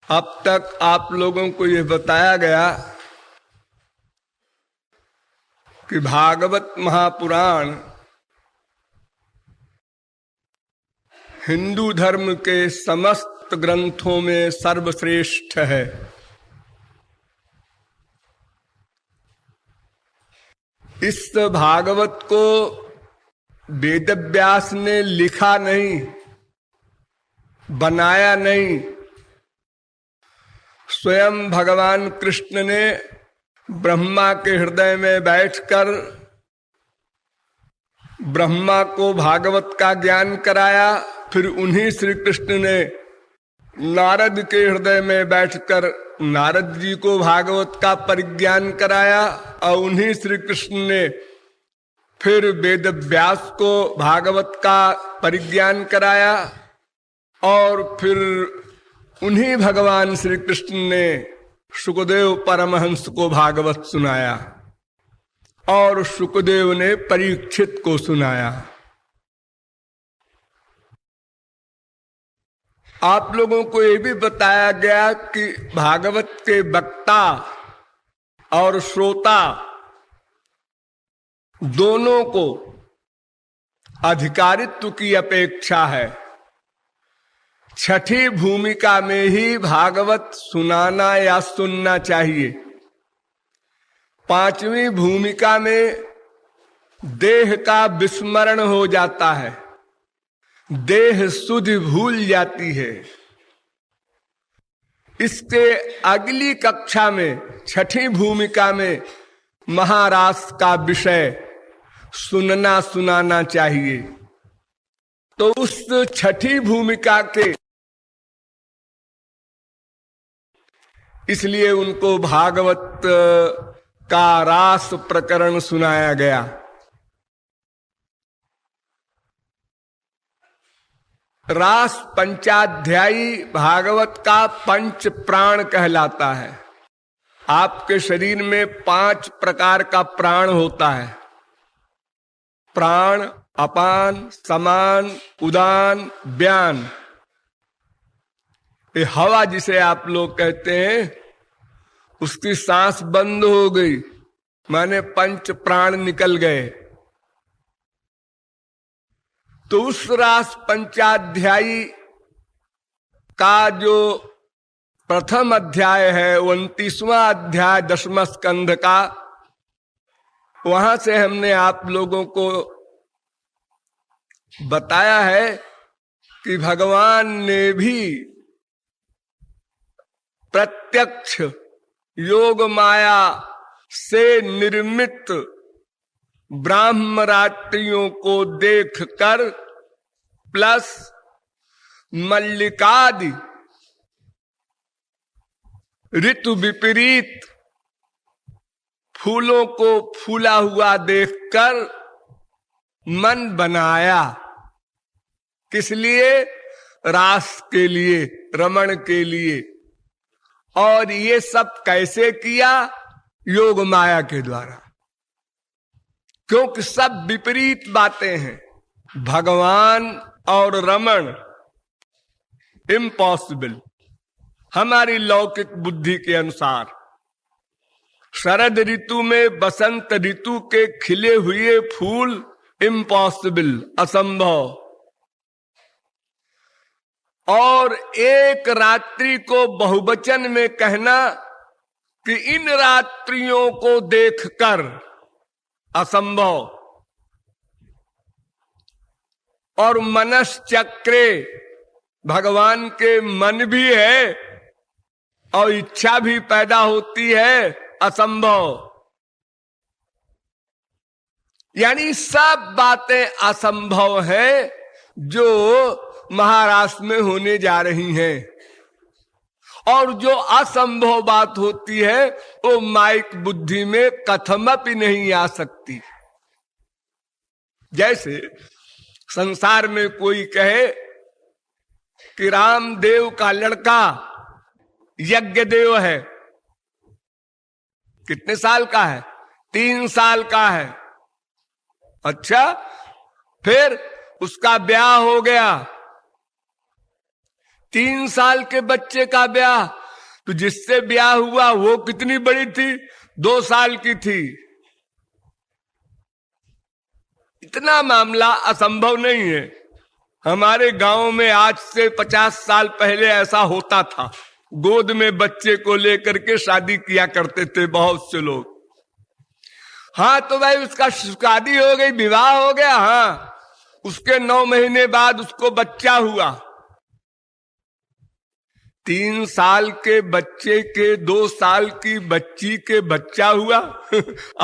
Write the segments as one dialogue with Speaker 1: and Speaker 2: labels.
Speaker 1: अब तक आप लोगों को यह बताया गया कि भागवत महापुराण हिंदू धर्म के समस्त ग्रंथों में सर्वश्रेष्ठ है। इस भागवत को वेदव्यास ने लिखा नहीं, बनाया नहीं, स्वयं भगवान कृष्ण ने ब्रह्मा के हृदय में बैठकर ब्रह्मा को भागवत का ज्ञान कराया। फिर उन्हीं श्री कृष्ण ने नारद के हृदय में बैठकर नारद जी को भागवत का परिज्ञान कराया और उन्हीं श्री कृष्ण ने फिर वेद व्यास को भागवत का परिज्ञान कराया और फिर उन्हीं भगवान श्री कृष्ण ने सुखदेव परमहंस को भागवत सुनाया और सुखदेव ने परीक्षित को सुनाया। आप लोगों को यह भी बताया गया कि भागवत के वक्ता और श्रोता दोनों को अधिकारित्व की अपेक्षा है। छठी भूमिका में ही भागवत सुनाना या सुनना चाहिए। पांचवी भूमिका में देह का विस्मरण हो जाता है, देह सुधि भूल जाती है। इसके अगली कक्षा में छठी भूमिका में महारास का विषय सुनना सुनाना चाहिए। तो उस छठी भूमिका के इसलिए उनको भागवत का रास प्रकरण सुनाया गया। रास पंचाध्यायी भागवत का पंच प्राण कहलाता है। आपके शरीर में 5 प्रकार का प्राण होता है। प्राण, अपान, समान, उदान, व्यान। ये हवा जिसे आप लोग कहते हैं, उसकी सांस बंद हो गई माने पंच प्राण निकल गए। तो उस रास पंचाध्यायी का जो प्रथम अध्याय है 29वां अध्याय 10वां स्कंध का, वहां से हमने आप लोगों को बताया है कि भगवान ने भी प्रत्यक्ष योग माया से निर्मित ब्राह्म रात्रियों को देखकर प्लस मल्लिकादि ऋतु विपरीत फूलों को फूला हुआ देखकर मन बनाया। किस लिए? रास के लिए, रमण के लिए। और ये सब कैसे किया? योग माया के द्वारा। क्योंकि सब विपरीत बातें हैं। भगवान और रमण इम्पॉसिबल हमारी लौकिक बुद्धि के अनुसार। शरद ऋतु में बसंत ऋतु के खिले हुए फूल इम्पॉसिबल, असंभव। और एक रात्रि को बहुवचन में कहना कि इन रात्रियों को देखकर, असंभव। और मनश्चक्रे, भगवान के मन भी है और इच्छा भी पैदा होती है, असंभव। यानी सब बातें असंभव है जो महाराष्ट्र में होने जा रही हैं। और जो असंभव बात होती है वो माइक बुद्धि में कथमपि नहीं आ सकती। जैसे संसार में कोई कहे कि रामदेव का लड़का यज्ञदेव है। कितने साल का है? 3 साल का है। अच्छा, फिर उसका ब्याह हो गया। 3 साल के बच्चे का ब्याह, तो जिससे ब्याह हुआ वो कितनी बड़ी थी? 2 साल की थी। इतना मामला असंभव नहीं है। हमारे गांव में आज से 50 साल पहले ऐसा होता था, गोद में बच्चे को लेकर के शादी किया करते थे बहुत से लोग। हाँ तो भाई उसका शादी हो गई, विवाह हो गया, हाँ उसके 9 महीने बाद उसको बच्चा हुआ। 3 साल के बच्चे के 2 साल की बच्ची के बच्चा हुआ।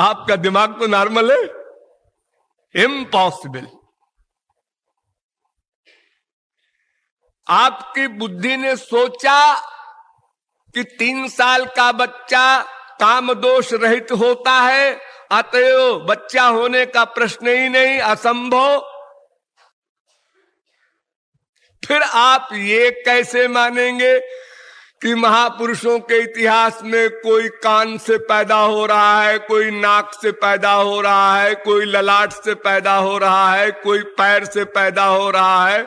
Speaker 1: आपका दिमाग तो नॉर्मल है? इम्पॉसिबल। आपकी बुद्धि ने सोचा कि 3 साल का बच्चा काम दोष रहित होता है, अतएव बच्चा होने का प्रश्न ही नहीं, असंभव। फिर आप ये कैसे मानेंगे कि महापुरुषों के इतिहास में कोई कान से पैदा हो रहा है, कोई नाक से पैदा हो रहा है, कोई ललाट से पैदा हो रहा है, कोई पैर से पैदा हो रहा है?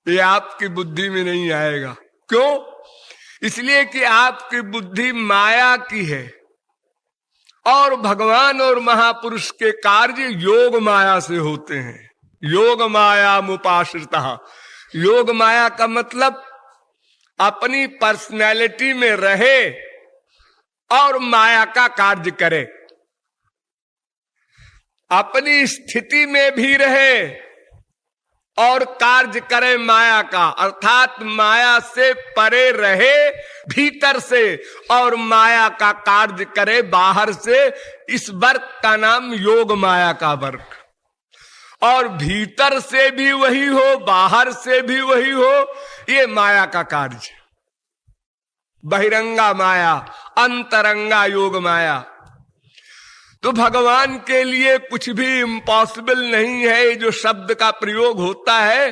Speaker 1: ये आपकी बुद्धि में नहीं आएगा। क्यों? इसलिए कि आपकी बुद्धि माया की है और भगवान और महापुरुष के कार्य योग माया से होते हैं। योग माया मुपाश्रिता। योग माया का मतलब अपनी पर्सनैलिटी में रहे और माया का कार्य करे, अपनी स्थिति में भी रहे और कार्य करे माया का, अर्थात माया से परे रहे भीतर से और माया का कार्य करे बाहर से। इस वर्ग का नाम योग माया का वर्ग। और भीतर से भी वही हो, बाहर से भी वही हो, ये माया का कार्य। बहिरंगा माया, अंतरंगा योग माया। तो भगवान के लिए कुछ भी इम्पॉसिबल नहीं है। जो शब्द का प्रयोग होता है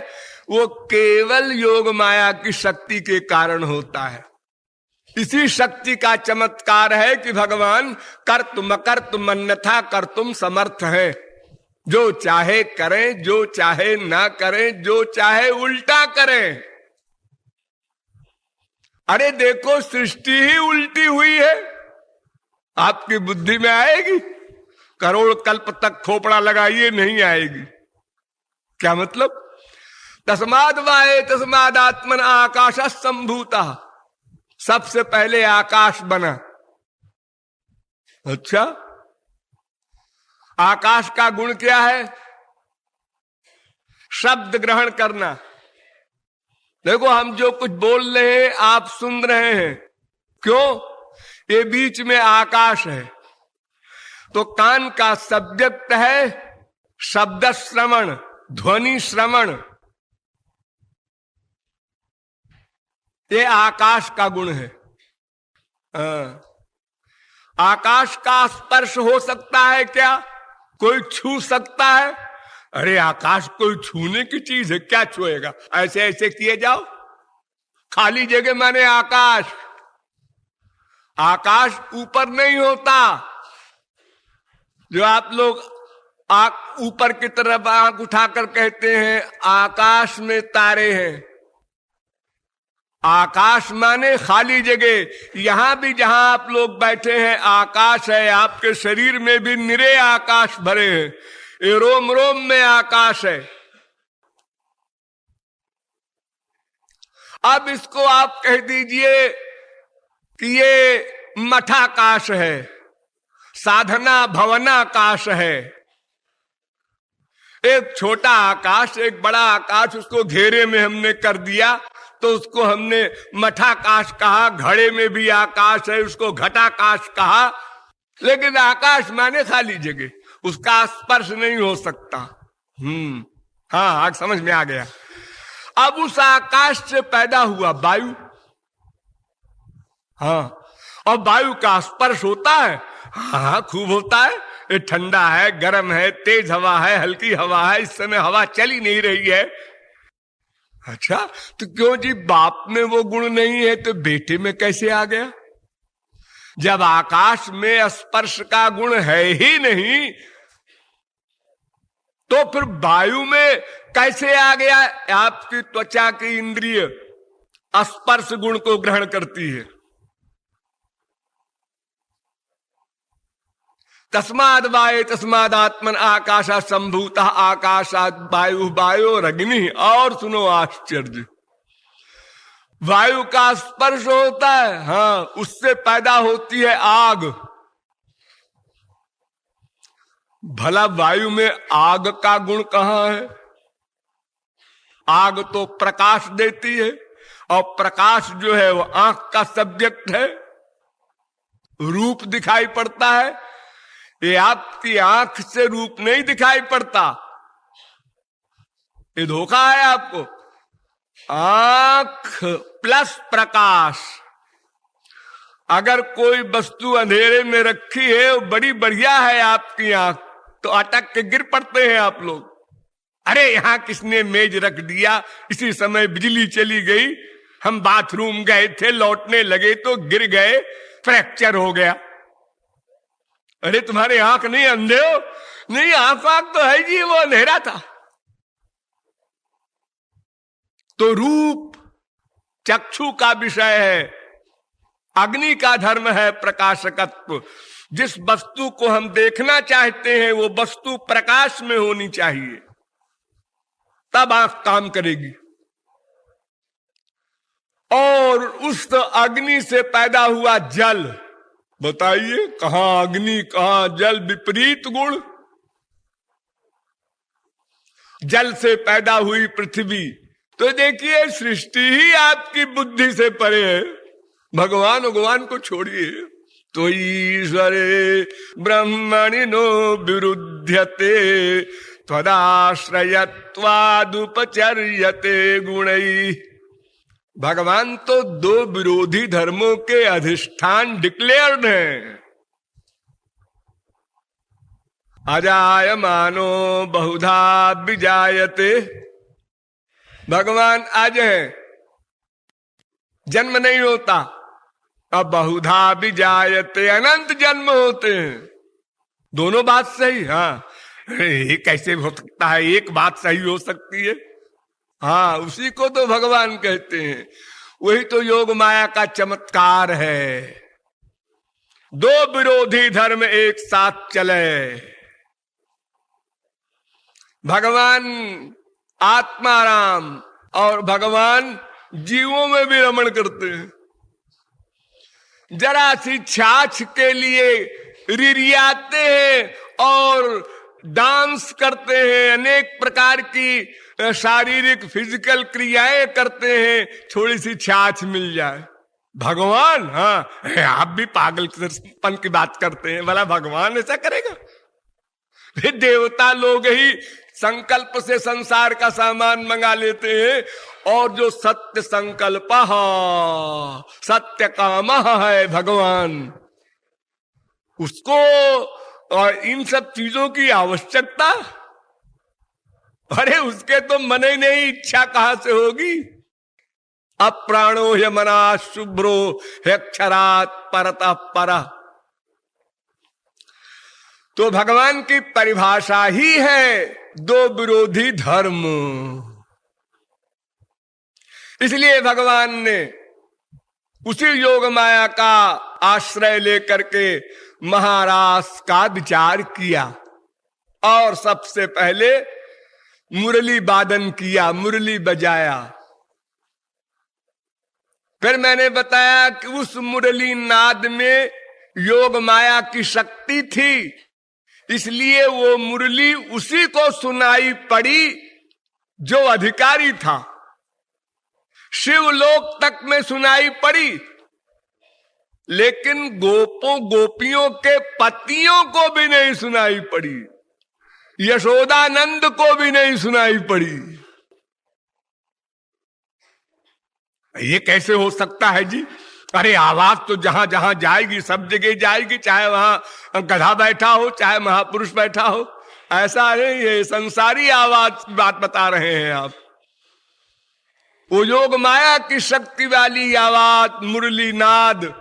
Speaker 1: वो केवल योग माया की शक्ति के कारण होता है। इसी शक्ति का चमत्कार है कि भगवान कर्तुम अकर्तुम अन्यथा कर्तुम समर्थ है। जो चाहे करें, जो चाहे ना करें, जो चाहे उल्टा करें। अरे देखो सृष्टि ही उल्टी हुई है, आपकी बुद्धि में आएगी? करोड़ कल्प तक खोपड़ा लगाइए, नहीं आएगी। क्या मतलब? तस्माद वाये तस्माद आत्मन आकाश संभूता। सबसे पहले आकाश बना। अच्छा, आकाश का गुण क्या है? शब्द ग्रहण करना। देखो हम जो कुछ बोल रहे हैं आप सुन रहे हैं, क्यों? ये बीच में आकाश है। तो कान का सब्जेक्ट है शब्द श्रवण, ध्वनि श्रवण। ये आकाश का गुण है। आकाश का स्पर्श हो सकता है क्या? कोई छू सकता है? अरे आकाश कोई छूने की चीज है, क्या छुएगा? ऐसे ऐसे किए जाओ, खाली जगह माने आकाश। आकाश ऊपर नहीं होता। जो आप लोग ऊपर की तरफ आंख उठाकर कहते हैं आकाश में तारे हैं। आकाश माने खाली जगह। यहां भी जहां आप लोग बैठे हैं आकाश है। आपके शरीर में भी निरे आकाश भरे हैं, ये रोम रोम में आकाश है। अब इसको आप कह दीजिए कि ये मठाकाश है, साधना भवनाकाश है। एक छोटा आकाश, एक बड़ा आकाश, उसको घेरे में हमने कर दिया तो उसको हमने मठाकाश कहा। घड़े में भी आकाश है, उसको घटाकाश कहा। लेकिन आकाश माने खाली जगह, उसका स्पर्श नहीं हो सकता। हाँ आज समझ में आ गया। अब उस आकाश से पैदा हुआ वायु। हाँ, और वायु का स्पर्श होता है? हाँ खूब होता है। ये ठंडा है, गर्म है, तेज हवा है, हल्की हवा है। इस समय हवा चली नहीं रही है। अच्छा, तो क्यों जी? बाप में वो गुण नहीं है तो बेटे में कैसे आ गया? जब आकाश में स्पर्श का गुण है ही नहीं तो फिर वायु में कैसे आ गया? आपकी त्वचा की इंद्रिय स्पर्श गुण को ग्रहण करती है। तस्माद वाये तस्मादात्मन आकाशा संभूता आकाशात वायु वायोरग्नि। और सुनो आश्चर्य, वायु का स्पर्श होता है, हाँ, उससे पैदा होती है आग। भला वायु में आग का गुण कहां है? आग तो प्रकाश देती है, और प्रकाश जो है वो आंख का सब्जेक्ट है, रूप दिखाई पड़ता है। ये आपकी आंख से रूप नहीं दिखाई पड़ता, ये धोखा है आपको। आंख प्लस प्रकाश। अगर कोई वस्तु अंधेरे में रखी है, वो बड़ी बढ़िया है आपकी आंख, तो अटक के गिर पड़ते हैं आप लोग। अरे यहां किसने मेज रख दिया, इसी समय बिजली चली गई, हम बाथरूम गए थे, लौटने लगे तो गिर गए, फ्रैक्चर हो गया। अरे तुम्हारे आंख नहीं, अंधे हो? नहीं, आंख तो है जी, वो अंधेरा था। तो रूप चक्षु का विषय है, अग्नि का धर्म है प्रकाशकत्व। जिस वस्तु को हम देखना चाहते हैं वो वस्तु प्रकाश में होनी चाहिए, तब आंख काम करेगी। और उस अग्नि से पैदा हुआ जल, बताइए कहां अग्नि कहां जल, विपरीत गुण। जल से पैदा हुई पृथ्वी, तो देखिए सृष्टि ही आपकी बुद्धि से परे है। भगवान को छोड़िए। तो ईश्वरे ब्रह्मणिनो विरुध्यते त्वदाश्रयत्वादुपचर्यते गुणैः। भगवान तो दो विरोधी धर्मों के अधिष्ठान डिक्लेयर्ड हैं। अजायमानो बहुधा विजायते। भगवान आज है, जन्म नहीं होता, अब बहुधा विजायते, अनंत जन्म होते हैं। दोनों बात सही। हाँ, ये कैसे हो सकता है, एक बात सही हो सकती है? हाँ, उसी को तो भगवान कहते हैं। वही तो योग माया का चमत्कार है। दो विरोधी धर्म एक साथ चले। भगवान आत्माराम और भगवान जीवों में भी रमण करते हैं। जरा सी छाछ के लिए रिरियाते हैं और डांस करते हैं, अनेक प्रकार की शारीरिक फिजिकल क्रियाएं करते हैं, थोड़ी सी छाछ मिल जाए। भगवान, हाँ, आप भी पागलपन की बात करते हैं, भला भगवान ऐसा करेगा? फिर देवता लोग ही संकल्प से संसार का सामान मंगा लेते हैं, और जो सत्य संकल्प सत्य काम है भगवान, उसको और इन सब चीजों की आवश्यकता, अरे उसके तो मन ही नहीं, इच्छा कहां से होगी? अप्राणो ह्यमना शुभ्रो ह्यक्षरात् परतः परः। तो भगवान की परिभाषा ही है दो विरोधी धर्म। इसलिए भगवान ने उसी योग माया का आश्रय लेकर के महारास का विचार किया, और सबसे पहले मुरली वादन किया, मुरली बजाया। फिर मैंने बताया कि उस मुरली नाद में योग माया की शक्ति थी, इसलिए वो मुरली उसी को सुनाई पड़ी जो अधिकारी था। शिवलोक तक में सुनाई पड़ी, लेकिन गोपियों के पतियों को भी नहीं सुनाई पड़ी, यशोदानंद को भी नहीं सुनाई पड़ी। ये कैसे हो सकता है जी? अरे आवाज तो जहां जहां जाएगी सब जगह जाएगी, चाहे वहां गधा बैठा हो चाहे महापुरुष बैठा हो। ऐसा नहीं है, संसारी आवाज की बात बता रहे हैं आप। वो योग माया की शक्ति वाली आवाज मुरली नाद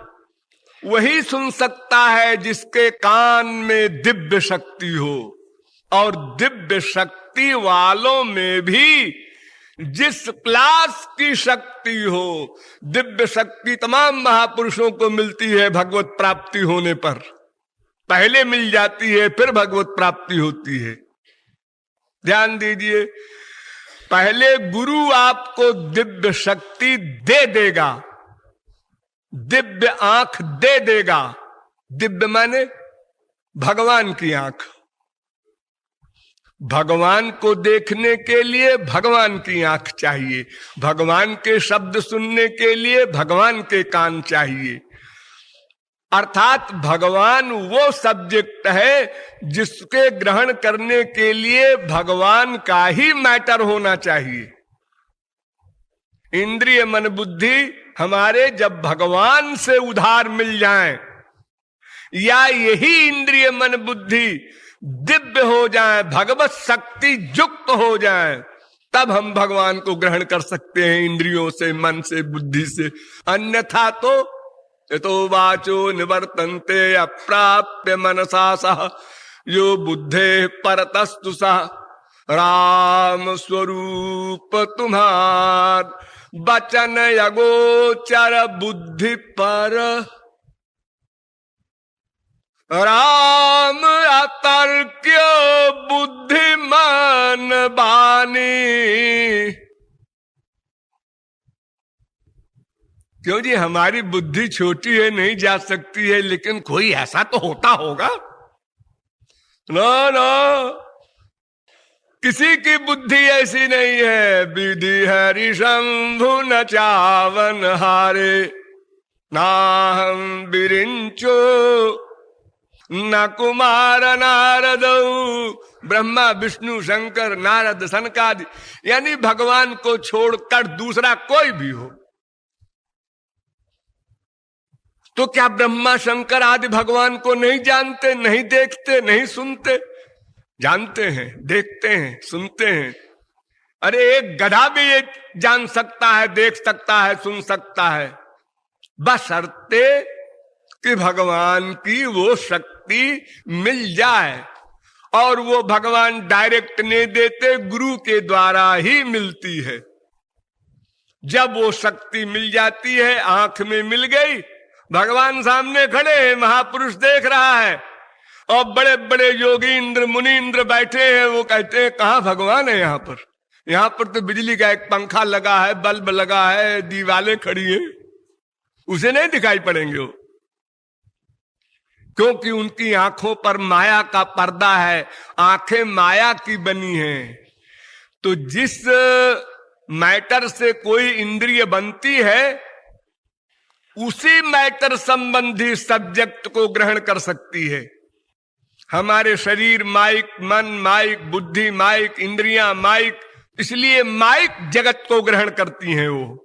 Speaker 1: वही सुन सकता है जिसके कान में दिव्य शक्ति हो, और दिव्य शक्ति वालों में भी जिस क्लास की शक्ति हो, दिव्य शक्ति तमाम महापुरुषों को मिलती है भगवत प्राप्ति होने पर। पहले मिल जाती है, फिर भगवत प्राप्ति होती है। ध्यान दीजिए, पहले गुरु आपको दिव्य शक्ति दे देगा, दिव्य आंख दे देगा। दिव्य माने भगवान की आंख। भगवान को देखने के लिए भगवान की आंख चाहिए, भगवान के शब्द सुनने के लिए भगवान के कान चाहिए। अर्थात भगवान वो सब्जेक्ट है जिसके ग्रहण करने के लिए भगवान का ही मैटर होना चाहिए। इंद्रिय मन बुद्धि हमारे जब भगवान से उधार मिल जाएं, या यही इंद्रिय मन बुद्धि दिव्य हो जाए, भगवत शक्ति युक्त हो जाए, तब हम भगवान को ग्रहण कर सकते हैं इंद्रियों से, मन से, बुद्धि से। अन्यथा तो वाचो निवर्तन्ते अप्राप्य मनसा सह यो बुद्धे परतस्तु सह। राम स्वरूप तुम्हार वचन अगोचर बुद्धि पर। राम अतर्क्य बुद्धिमान बानी। क्यों जी, हमारी बुद्धि छोटी है, नहीं जा सकती है, लेकिन कोई ऐसा तो होता होगा ना। किसी की बुद्धि ऐसी नहीं है। विधि हरि शंभु न चावन हारे, ना हम बिरिंचो न कुमार नारद। ब्रह्मा विष्णु शंकर नारद सनकादि, यानी भगवान को छोड़कर दूसरा कोई भी हो। तो क्या ब्रह्मा शंकर आदि भगवान को नहीं जानते, नहीं देखते, नहीं सुनते? जानते हैं, देखते हैं, सुनते हैं। अरे एक गधा भी ये जान सकता है, देख सकता है, सुन सकता है, बशर्ते कि भगवान की वो शक्ति मिल जाए। और वो भगवान डायरेक्ट नहीं देते, गुरु के द्वारा ही मिलती है। जब वो शक्ति मिल जाती है, आंख में मिल गई, भगवान सामने खड़े हैं, महापुरुष देख रहा है, और बड़े बड़े योगी इंद्र मुनीन्द्र बैठे हैं। वो कहते हैं कहां भगवान है? यहां पर तो बिजली का एक पंखा लगा है, बल्ब लगा है, दीवालें खड़ी हैं, उसे नहीं दिखाई पड़ेंगे वो, क्योंकि उनकी आंखों पर माया का पर्दा है। आंखें माया की बनी हैं। तो जिस मैटर से कोई इंद्रिय बनती है, उसी मैटर संबंधी सब्जेक्ट को ग्रहण कर सकती है। हमारे शरीर माइक, मन माइक, बुद्धि माइक, इंद्रियां माइक, इसलिए माइक जगत को ग्रहण करती हैं वो।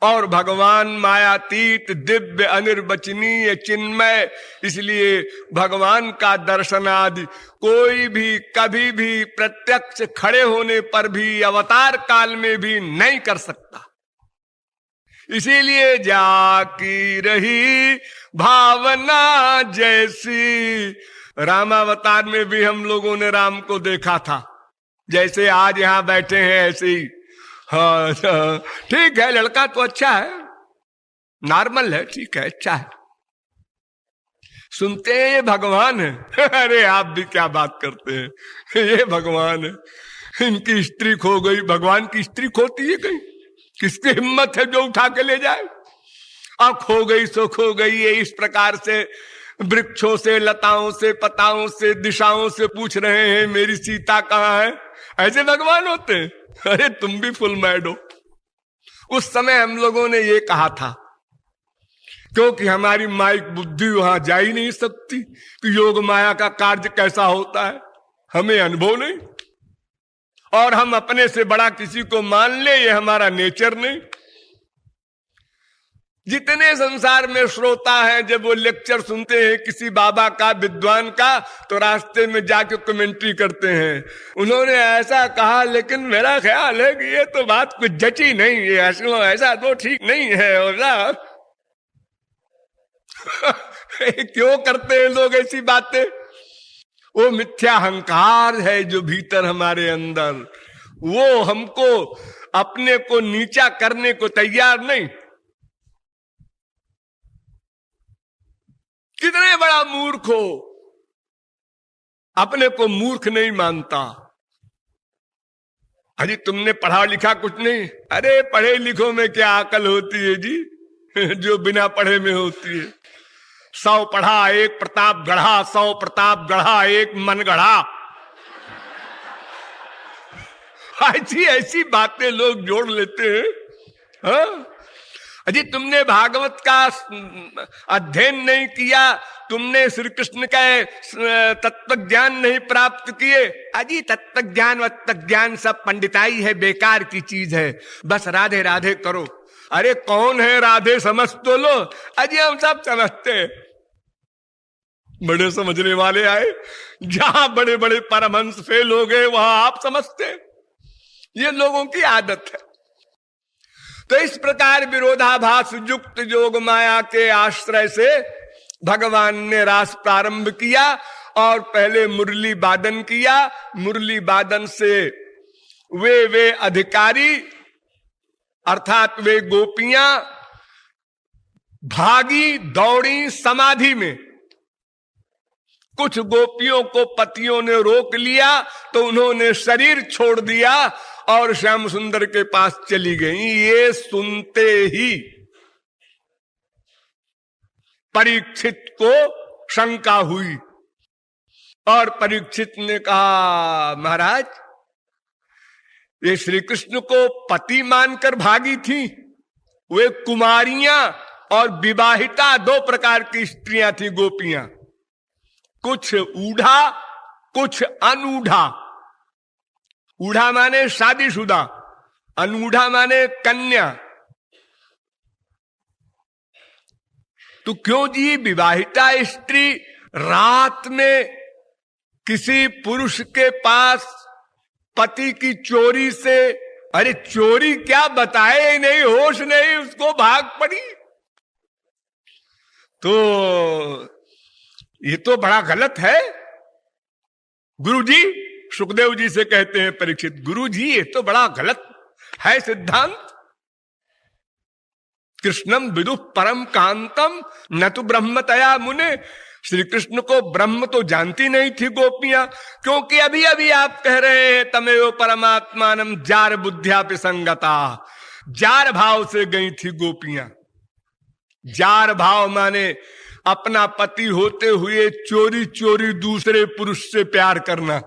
Speaker 1: और भगवान मायातीत, दिव्य, अनिर्वचनीय, चिन्मय, इसलिए भगवान का दर्शन आदि कोई भी कभी भी प्रत्यक्ष खड़े होने पर भी, अवतार काल में भी नहीं कर सकता। इसीलिए जाकी रही भावना जैसी। रामावतार में भी हम लोगों ने राम को देखा था, जैसे आज यहां बैठे हैं ऐसे ही। हाँ ठीक है, लड़का तो अच्छा है, नॉर्मल है, ठीक है, अच्छा है। सुनते हैं ये भगवान है। अरे आप भी क्या बात करते हैं, ये भगवान है, इनकी स्त्री खो गई। भगवान की स्त्री खोती है कहीं? किसकी हिम्मत है जो उठा के ले जाए? अब खो गई सो खो गई। ये इस प्रकार से वृक्षों से, लताओं से, पताओं से, दिशाओं से पूछ रहे हैं मेरी सीता कहाँ है। ऐसे भगवान होते हैं? अरे तुम भी फुल मैड हो। उस समय हम लोगों ने ये कहा था, क्योंकि हमारी माइक बुद्धि वहां जा ही नहीं सकती कि योग माया का कार्य कैसा होता है, हमें अनुभव नहीं। और हम अपने से बड़ा किसी को मान ले, ये हमारा नेचर नहीं। जितने संसार में श्रोता है, जब वो लेक्चर सुनते हैं किसी बाबा का, विद्वान का, तो रास्ते में जाके कमेंट्री करते हैं, उन्होंने ऐसा कहा, लेकिन मेरा ख्याल है कि ये तो बात कुछ जची नहीं है, ऐसा तो ठीक नहीं है। और क्यों करते हैं लोग ऐसी बातें? वो मिथ्या अहंकार है जो भीतर हमारे अंदर, वो हमको अपने को नीचा करने को तैयार नहीं। कितने बड़ा मूर्ख हो, अपने को मूर्ख नहीं मानता। अजी तुमने पढ़ा लिखा कुछ नहीं। अरे पढ़े लिखो में क्या अकल होती है जी, जो बिना पढ़े में होती है। 100 पढ़ा एक प्रताप गढ़ा, 100 प्रताप गढ़ा एक मन गढ़ा। ऐसी ऐसी बातें लोग जोड़ लेते हैं। हाँ? अजी तुमने भागवत का अध्ययन नहीं किया, तुमने श्री कृष्ण का तत्व ज्ञान नहीं प्राप्त किए। अजी तत्व ज्ञान वत्व ज्ञान सब पंडिताई है, बेकार की चीज है। बस राधे राधे करो। अरे कौन है राधे समझ तो लो। अजी हम सब समझते हैं। बड़े समझने वाले आए, जहां बड़े बड़े परमहंस फेल हो गए वहां आप समझते हैं। ये लोगों की आदत है। तो इस प्रकार विरोधाभास युक्त जोग माया के आश्रय से भगवान ने रास प्रारंभ किया और पहले मुरली वादन किया। मुरली वादन से वे अधिकारी अर्थात वे गोपियां भागी दौड़ी समाधि में। कुछ गोपियों को पतियों ने रोक लिया तो उन्होंने शरीर छोड़ दिया और श्याम सुंदर के पास चली गई। ये सुनते ही परीक्षित को शंका हुई और परीक्षित ने कहा, महाराज ये श्री कृष्ण को पति मानकर भागी थी। वे कुमारियां और विवाहिता 2 प्रकार की स्त्रियां थी, गोपियां। कुछ ऊढ़ा कुछ अनूढ़ा। ऊढ़ा माने शादीशुदा, अनूढ़ा माने कन्या। तो क्यों जी विवाहिता स्त्री रात में किसी पुरुष के पास पति की चोरी से, अरे चोरी क्या बताए नहीं, होश नहीं, उसको भाग पड़ी। तो ये तो बड़ा गलत है। गुरुजी सुखदेव जी से कहते हैं परीक्षित, गुरुजी ये तो बड़ा गलत है सिद्धांत। कृष्णम विदुः परम कांतम न तो ब्रह्मतया मुने। श्री कृष्ण को ब्रह्म तो जानती नहीं थी गोपियां, क्योंकि अभी अभी आप कह रहे हैं तमेव परमात्मानम जार बुद्ध्यापि संगता। जार भाव से गई थी गोपियां। जार भाव माने अपना पति होते हुए चोरी चोरी दूसरे पुरुष से प्यार करना।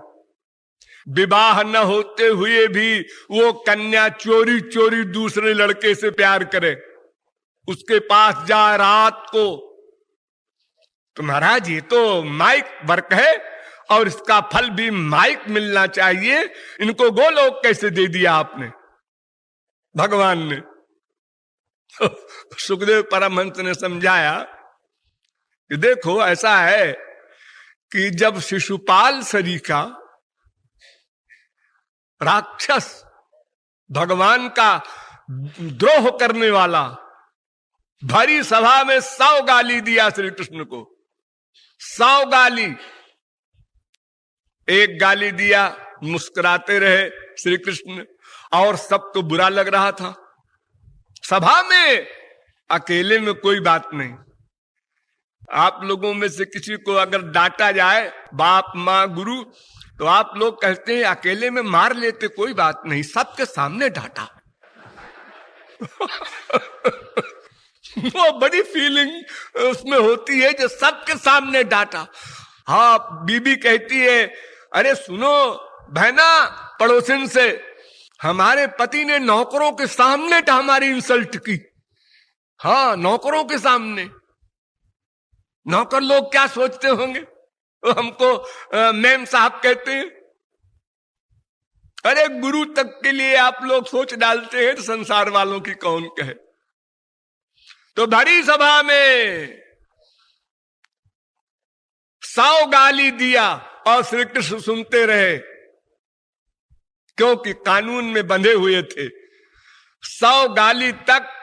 Speaker 1: विवाह न होते हुए भी वो कन्या चोरी चोरी दूसरे लड़के से प्यार करे, उसके पास जाए रात को। तो महाराज ये तो माइक वर्क है और इसका फल भी माइक मिलना चाहिए। इनको गोलोक कैसे दे दिया आपने, भगवान ने। सुखदेव परमहंस ने समझाया कि देखो ऐसा है कि जब शिशुपाल सरीखा राक्षस भगवान का द्रोह करने वाला भरी सभा में 100 गाली दिया श्री कृष्ण को, 100 गाली। एक गाली दिया, मुस्कुराते रहे श्री कृष्ण और सबको बुरा लग रहा था। सभा में अकेले में कोई बात नहीं। आप लोगों में से किसी को अगर डांटा जाए, बाप माँ गुरु, तो आप लोग कहते हैं अकेले में मार लेते, कोई बात नहीं, सबके सामने डांटा। वो बड़ी फीलिंग उसमें होती है जो सबके सामने डांटा। हाँ, बीबी कहती है, अरे सुनो बहना पड़ोसिन से, हमारे पति ने नौकरों के सामने हमारी इंसल्ट की। हाँ, नौकरों के सामने। नौकर लोग क्या सोचते होंगे, वो हमको मैम साहब कहते हैं। अरे गुरु तक के लिए आप लोग सोच डालते हैं तो संसार वालों की कौन कहे। तो भरी सभा में 100 गाली दिया और श्री कृष्ण सुनते रहे, क्योंकि कानून में बंधे हुए थे। 100 गाली तक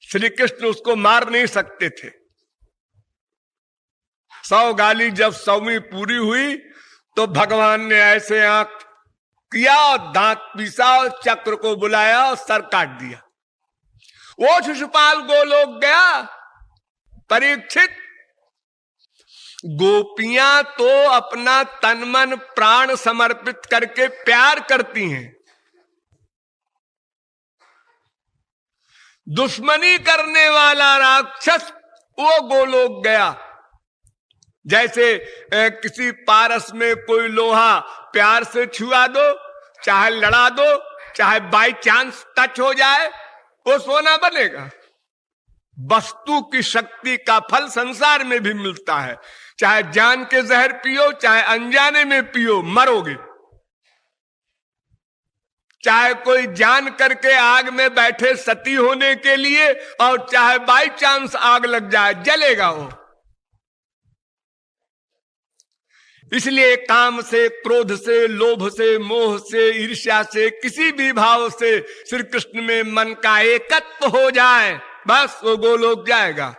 Speaker 1: श्री कृष्ण उसको मार नहीं सकते थे। 100 गाली जब 100वीं पूरी हुई तो भगवान ने ऐसे आंख किया और दांत पीसा और चक्र को बुलाया और सर काट दिया। वो शिशुपाल गोलोक गया। परीक्षित, गोपियां तो अपना तन मन प्राण समर्पित करके प्यार करती हैं, दुश्मनी करने वाला राक्षस वो गोलोक गया। जैसे किसी पारस में कोई लोहा प्यार से छुआ दो, चाहे लड़ा दो, चाहे बाई चांस टच हो जाए, वो सोना बनेगा। वस्तु की शक्ति का फल संसार में भी मिलता है। चाहे जान के जहर पियो, चाहे अनजाने में पियो, मरोगे। चाहे कोई जान करके आग में बैठे सती होने के लिए, और चाहे बाई चांस आग लग जाए, जलेगा वो। इसलिए काम से, क्रोध से, लोभ से, मोह से, ईर्ष्या से, किसी भी भाव से श्री कृष्ण में मन का एकत्व हो जाए, बस वो गोलोक जाएगा।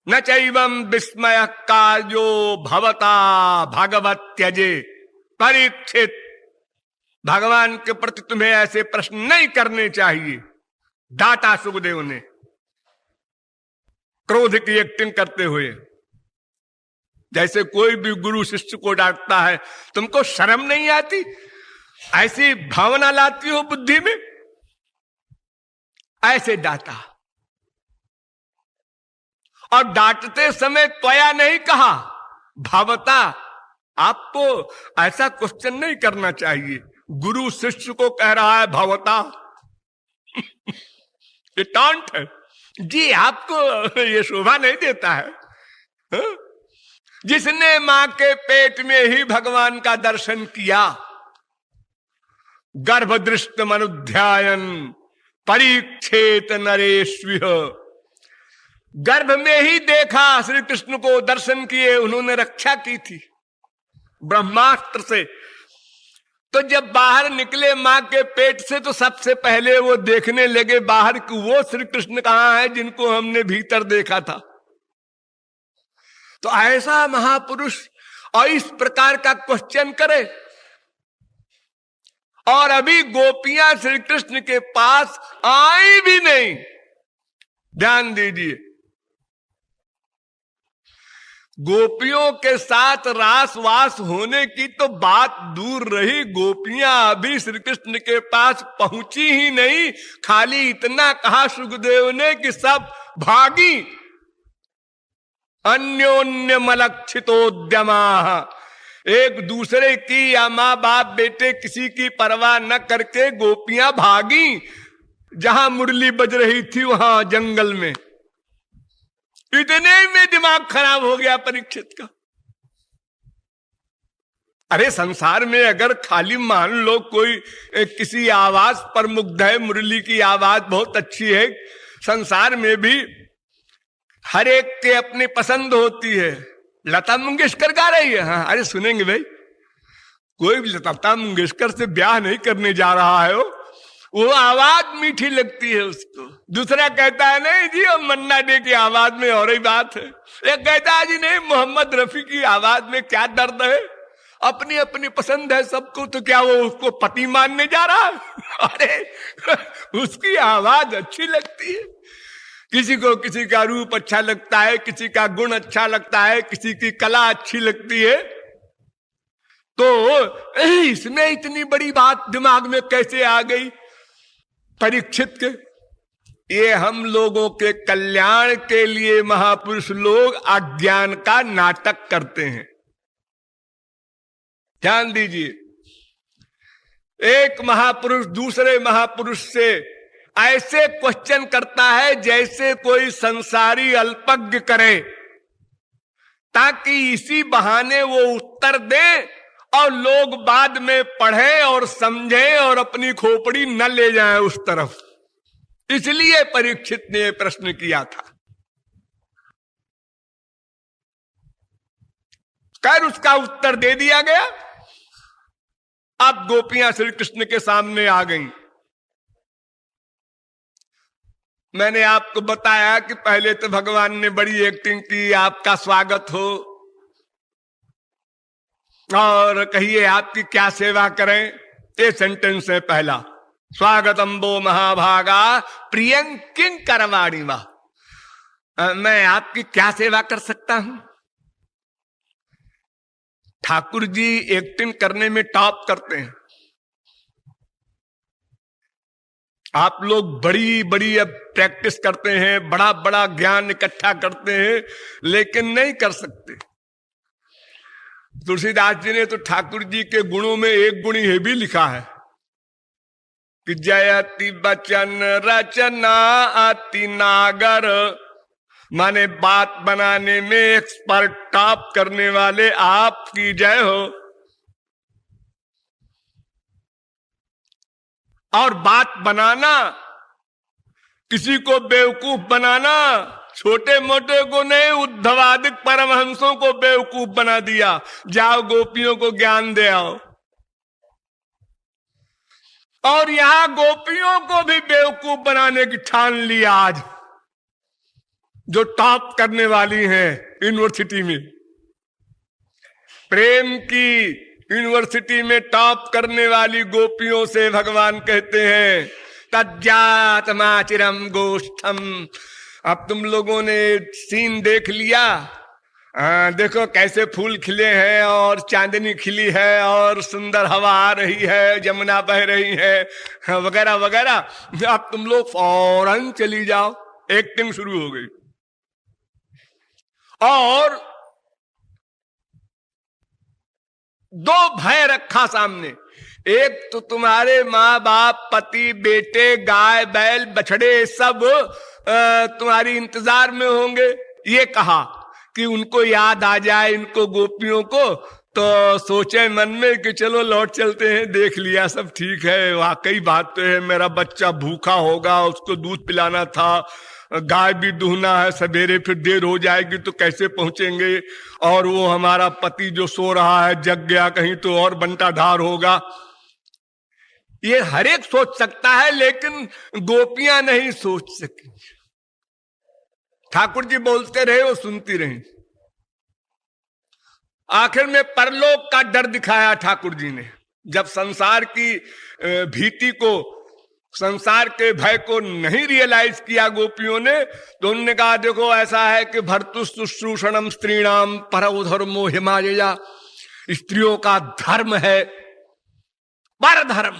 Speaker 1: न चैवम विस्मय कार्यो भवता भगवत त्यजे। परीक्षित, भगवान के प्रति तुम्हें ऐसे प्रश्न नहीं करने चाहिए। डांटा सुखदेव ने क्रोध की एक्टिंग करते हुए। जैसे कोई भी गुरु शिष्य को डांटता है, तुमको शर्म नहीं आती? ऐसी भावना लाती हो बुद्धि में? ऐसे डांटा। और डांटते समय त्वया नहीं कहा, भवता। आपको ऐसा क्वेश्चन नहीं करना चाहिए। गुरु शिष्य को कह रहा है भवता। ये टांट है जी, आपको ये शोभा नहीं देता है। हा? जिसने मां के पेट में ही भगवान का दर्शन किया, गर्भदृष्ट मनुध्यायन परीक्षेत नरेश्विह, गर्भ में ही देखा श्री कृष्ण को, दर्शन किए, उन्होंने रक्षा की थी ब्रह्मास्त्र से। तो जब बाहर निकले मां के पेट से, तो सबसे पहले वो देखने लगे बाहर कि वो श्री कृष्ण कहां है जिनको हमने भीतर देखा था। तो ऐसा महापुरुष और इस प्रकार का क्वेश्चन करे, और अभी गोपियां श्री कृष्ण के पास आई भी नहीं। ध्यान दीजिए, गोपियों के साथ रास वास होने की तो बात दूर रही, गोपियां अभी श्री कृष्ण के पास पहुंची ही नहीं। खाली इतना कहा सुखदेव ने कि सब भागी। अन्योन्य मलक्षितोद्यमा, एक दूसरे की या मां बाप बेटे किसी की परवाह न करके गोपियां भागी। जहां मुरली बज रही थी वहां जंगल में। इतने में दिमाग खराब हो गया परीक्षित का। अरे संसार में अगर खाली मान लो कोई किसी आवाज पर मुग्ध है, मुरली की आवाज बहुत अच्छी है, संसार में भी हर एक के अपनी पसंद होती है। लता मंगेशकर गा रही है, हाँ अरे सुनेंगे भाई। कोई भी लता मंगेशकर से ब्याह नहीं करने जा रहा है, वो आवाज मीठी लगती है उसको। दूसरा कहता है नहीं जी वो मन्ना डे की आवाज में और ही बात है। एक कहता है जी नहीं मोहम्मद रफी की आवाज में क्या दर्द है। अपनी अपनी पसंद है सबको, तो क्या वो उसको पति मानने जा रहा है? अरे उसकी आवाज अच्छी लगती है। किसी को किसी का रूप अच्छा लगता है, किसी का गुण अच्छा लगता है, किसी की कला अच्छी लगती है। तो इसमें इतनी बड़ी बात दिमाग में कैसे आ गई परीक्षित के? ये हम लोगों के कल्याण के लिए महापुरुष लोग अज्ञान का नाटक करते हैं। ध्यान दीजिए, एक महापुरुष दूसरे महापुरुष से ऐसे क्वेश्चन करता है जैसे कोई संसारी अल्पज्ञ करे, ताकि इसी बहाने वो उत्तर दे और लोग बाद में पढ़े और समझे और अपनी खोपड़ी न ले जाएं उस तरफ। इसलिए परीक्षित ने प्रश्न किया था। खैर उसका उत्तर दे दिया गया। अब गोपियां श्री कृष्ण के सामने आ गईं। मैंने आपको बताया कि पहले तो भगवान ने बड़ी एक्टिंग की, आपका स्वागत हो। और कहिए आपकी क्या सेवा करें। ये सेंटेंस है पहला। स्वागतम वो महाभागा प्रियं किं करवाणी वा। मैं आपकी क्या सेवा कर सकता हूं। ठाकुर जी एक्टिंग करने में टॉप करते हैं। आप लोग बड़ी बड़ी अब प्रैक्टिस करते हैं, बड़ा बड़ा ज्ञान इकट्ठा करते हैं, लेकिन नहीं कर सकते। तुलसीदास जी ने तो ठाकुर जी के गुणों में एक गुण ये भी लिखा है कि जयति बचन रचना अति नागर, माने बात बनाने में एक्सपर्ट टॉप करने वाले आपकी जय हो। और बात बनाना, किसी को बेवकूफ बनाना, छोटे मोटे को नहीं, उद्धवादिक परमहंसों को बेवकूफ बना दिया। जाओ गोपियों को ज्ञान दे आओ। और यहां गोपियों को भी बेवकूफ बनाने की ठान लिया आज, जो टॉप करने वाली हैं यूनिवर्सिटी में। प्रेम की यूनिवर्सिटी में टॉप करने वाली गोपियों से भगवान कहते हैं तज्जातमाचिरम गोष्ठम। अब तुम लोगों ने सीन देख लिया। देखो कैसे फूल खिले हैं और चांदनी खिली है और सुंदर हवा आ रही है, जमुना बह रही है वगैरह वगैरह। अब तुम लोग फौरन चली जाओ। एक्टिंग शुरू हो गई। और दो भय रखा सामने। एक तो तुम्हारे माँ बाप, पति, बेटे, गाय, बैल, बछड़े सब तुम्हारी इंतजार में होंगे। ये कहा कि उनको याद आ जाए, इनको गोपियों को, तो सोचे मन में कि चलो लौट चलते हैं, देख लिया सब ठीक है। वाकई बात तो है, मेरा बच्चा भूखा होगा, उसको दूध पिलाना था, गाय भी दूहना है, सवेरे फिर देर हो जाएगी तो कैसे पहुंचेंगे। और वो हमारा पति जो सो रहा है जग गया कहीं तो और बंटा ढार होगा। ये हर एक सोच सकता है, लेकिन गोपियां नहीं सोच सकी। ठाकुर जी बोलते रहे, वो सुनती रही। आखिर में परलोक का डर दिखाया ठाकुर जी ने। जब संसार की भीति को, संसार के भय को नहीं रियलाइज किया गोपियों ने, तो उन्होंने कहा देखो ऐसा है कि भर्तुशुश्रूषणम स्त्रीणाम परौ धर्मो हिमालया। स्त्रियों का धर्म है पर धर्म,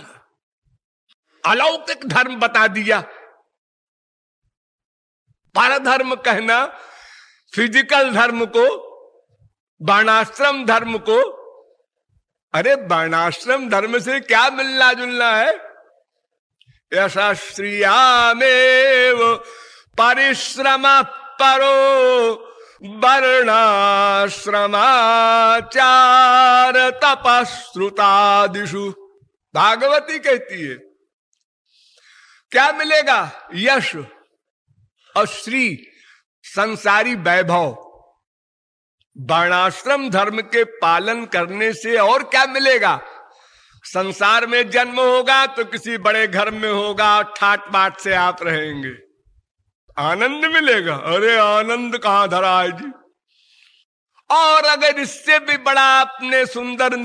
Speaker 1: अलौकिक धर्म बता दिया। पर धर्म कहना फिजिकल धर्म को, वर्णाश्रम धर्म को। अरे वर्णाश्रम धर्म से क्या मिलना जुलना है। यशा श्रियामेव परिश्रम परो वर्णाश्रमाचार तपश्रुतादिषु। भागवती कहती है क्या मिलेगा, यश और श्री, संसारी वैभव। वर्णाश्रम धर्म के पालन करने से और क्या मिलेगा। संसार में जन्म होगा तो किसी बड़े घर में होगा, ठाट बाट से आप रहेंगे, आनंद मिलेगा। अरे आनंद कहां धरा है जी। और अगर इससे भी बड़ा आपने सुंदर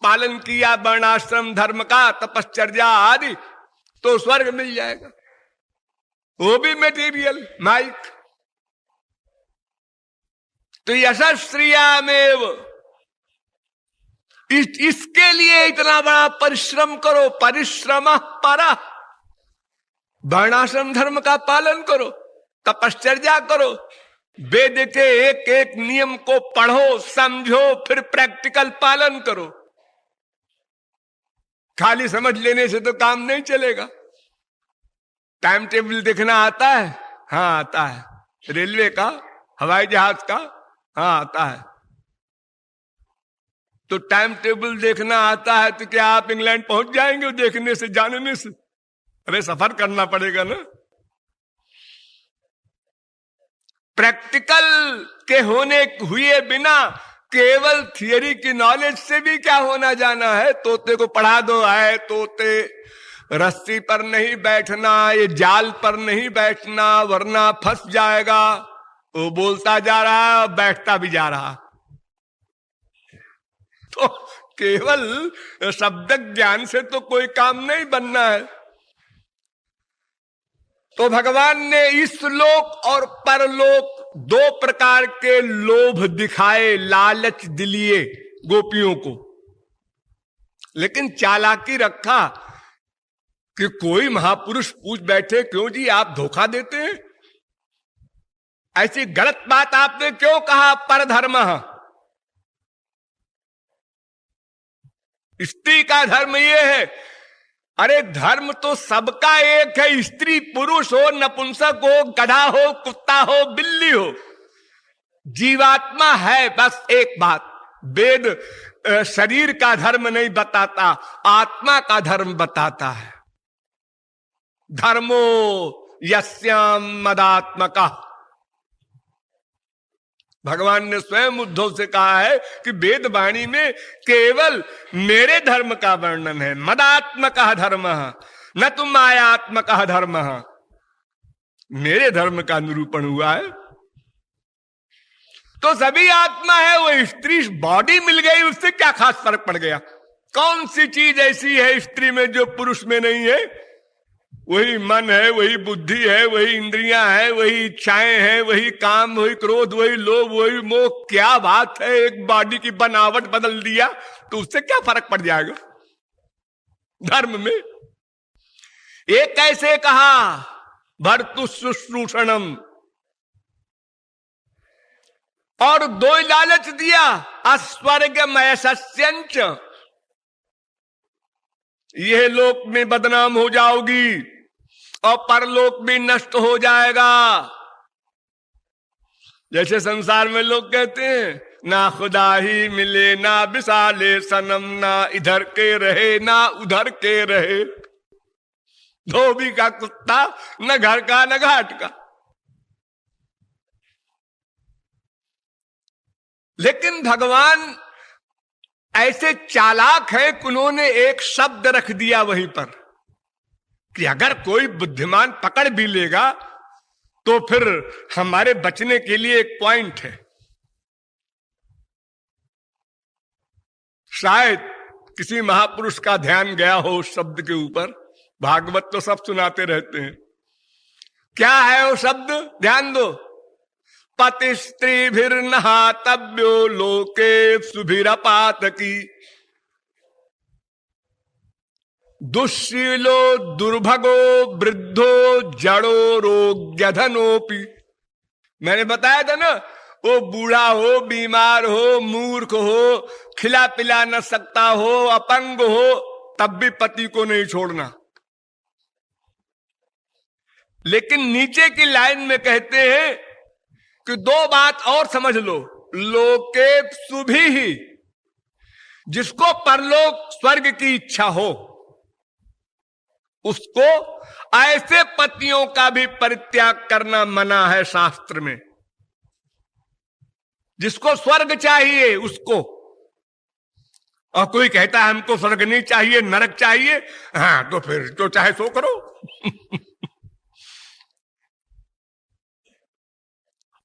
Speaker 1: पालन किया वर्णाश्रम धर्म का, तपश्चर्या आदि, तो स्वर्ग मिल जाएगा, वो भी मटेरियल माइक। तो यशस्त्रियामेव, इसके लिए इतना बड़ा परिश्रम करो। परिश्रम पर, वर्णाश्रम धर्म का पालन करो, तपश्चर्या करो, वेद के एक एक नियम को पढ़ो, समझो, फिर प्रैक्टिकल पालन करो। खाली समझ लेने से तो काम नहीं चलेगा। टाइम टेबल देखना आता है? हाँ आता है। रेलवे का, हवाई जहाज का? हाँ आता है। तो टाइम टेबल देखना आता है तो क्या आप इंग्लैंड पहुंच जाएंगे देखने से, जानने से? अरे सफर करना पड़ेगा ना। प्रैक्टिकल के होने हुए बिना केवल थियरी की नॉलेज से भी क्या होना जाना है। तोते को पढ़ा दो, आए तोते, रस्सी पर नहीं बैठना, ये जाल पर नहीं बैठना वरना फंस जाएगा। वो बोलता जा रहा है और बैठता भी जा रहा। तो केवल शब्द ज्ञान से तो कोई काम नहीं बनना है। तो भगवान ने इस लोक और परलोक दो प्रकार के लोभ दिखाए, लालच दिलिए गोपियों को, लेकिन चालाकी रखा कि कोई महापुरुष पूछ बैठे, क्यों जी आप धोखा देते हैं, ऐसी गलत बात आपने क्यों कहा, परधर्म, स्त्री का धर्म ये है। अरे धर्म तो सबका एक है, स्त्री पुरुष हो, नपुंसक हो, गधा हो, कुत्ता हो, बिल्ली हो, जीवात्मा है। बस एक बात, वेद शरीर का धर्म नहीं बताता, आत्मा का धर्म बताता है। धर्मो यस्याम मदात्मका, भगवान ने स्वयं उद्धव से कहा है कि वेद वाणी में केवल मेरे धर्म का वर्णन है, मदात्मका धर्म, न तुम मायात्मका धर्म, मेरे धर्म का निरूपण हुआ है। तो सभी आत्मा है, वो स्त्री बॉडी मिल गई, उससे क्या खास फर्क पड़ गया। कौन सी चीज ऐसी है स्त्री में जो पुरुष में नहीं है? वही मन है, वही बुद्धि है, वही इंद्रियां है, वही इच्छाएं हैं, वही काम, वही क्रोध, वही लोभ, वही मोह। क्या बात है, एक बॉडी की बनावट बदल दिया तो उससे क्या फर्क पड़ जाएगा धर्म में। एक कैसे कहा, भर्तु शुश्रूषणम, और दो लालच दिया, अस्वर्गमय सस्यंच, यह लोक में बदनाम हो जाओगी और परलोक भी नष्ट हो जाएगा। जैसे संसार में लोग कहते हैं, ना खुदा ही मिले, ना विशाले सनम, ना इधर के रहे ना उधर के रहे, धोबी का कुत्ता, न घर का न घाट का। लेकिन भगवान ऐसे चालाक है कि उन्होंने एक शब्द रख दिया वहीं पर कि अगर कोई बुद्धिमान पकड़ भी लेगा तो फिर हमारे बचने के लिए एक पॉइंट है। शायद किसी महापुरुष का ध्यान गया हो उस शब्द के ऊपर। भागवत तो सब सुनाते रहते हैं। क्या है वो शब्द, ध्यान दो। पति स्त्रीभिर्नहातव्यो लोके सुभिरपातकी, दुश्शीलो दुर्भगो वृद्धो जड़ो रोग्यधनोपि। मैंने बताया था ना, वो बूढ़ा हो, बीमार हो, मूर्ख हो, खिला पिला न सकता हो, अपंग हो, तब भी पति को नहीं छोड़ना। लेकिन नीचे की लाइन में कहते हैं कि दो बात और समझ लो। लोके सुभी ही, जिसको परलोक स्वर्ग की इच्छा हो उसको ऐसे पतियों का भी परित्याग करना मना है शास्त्र में। जिसको स्वर्ग चाहिए उसको, और कोई कहता है हमको स्वर्ग नहीं चाहिए नरक चाहिए, हाँ तो फिर जो चाहे सो करो।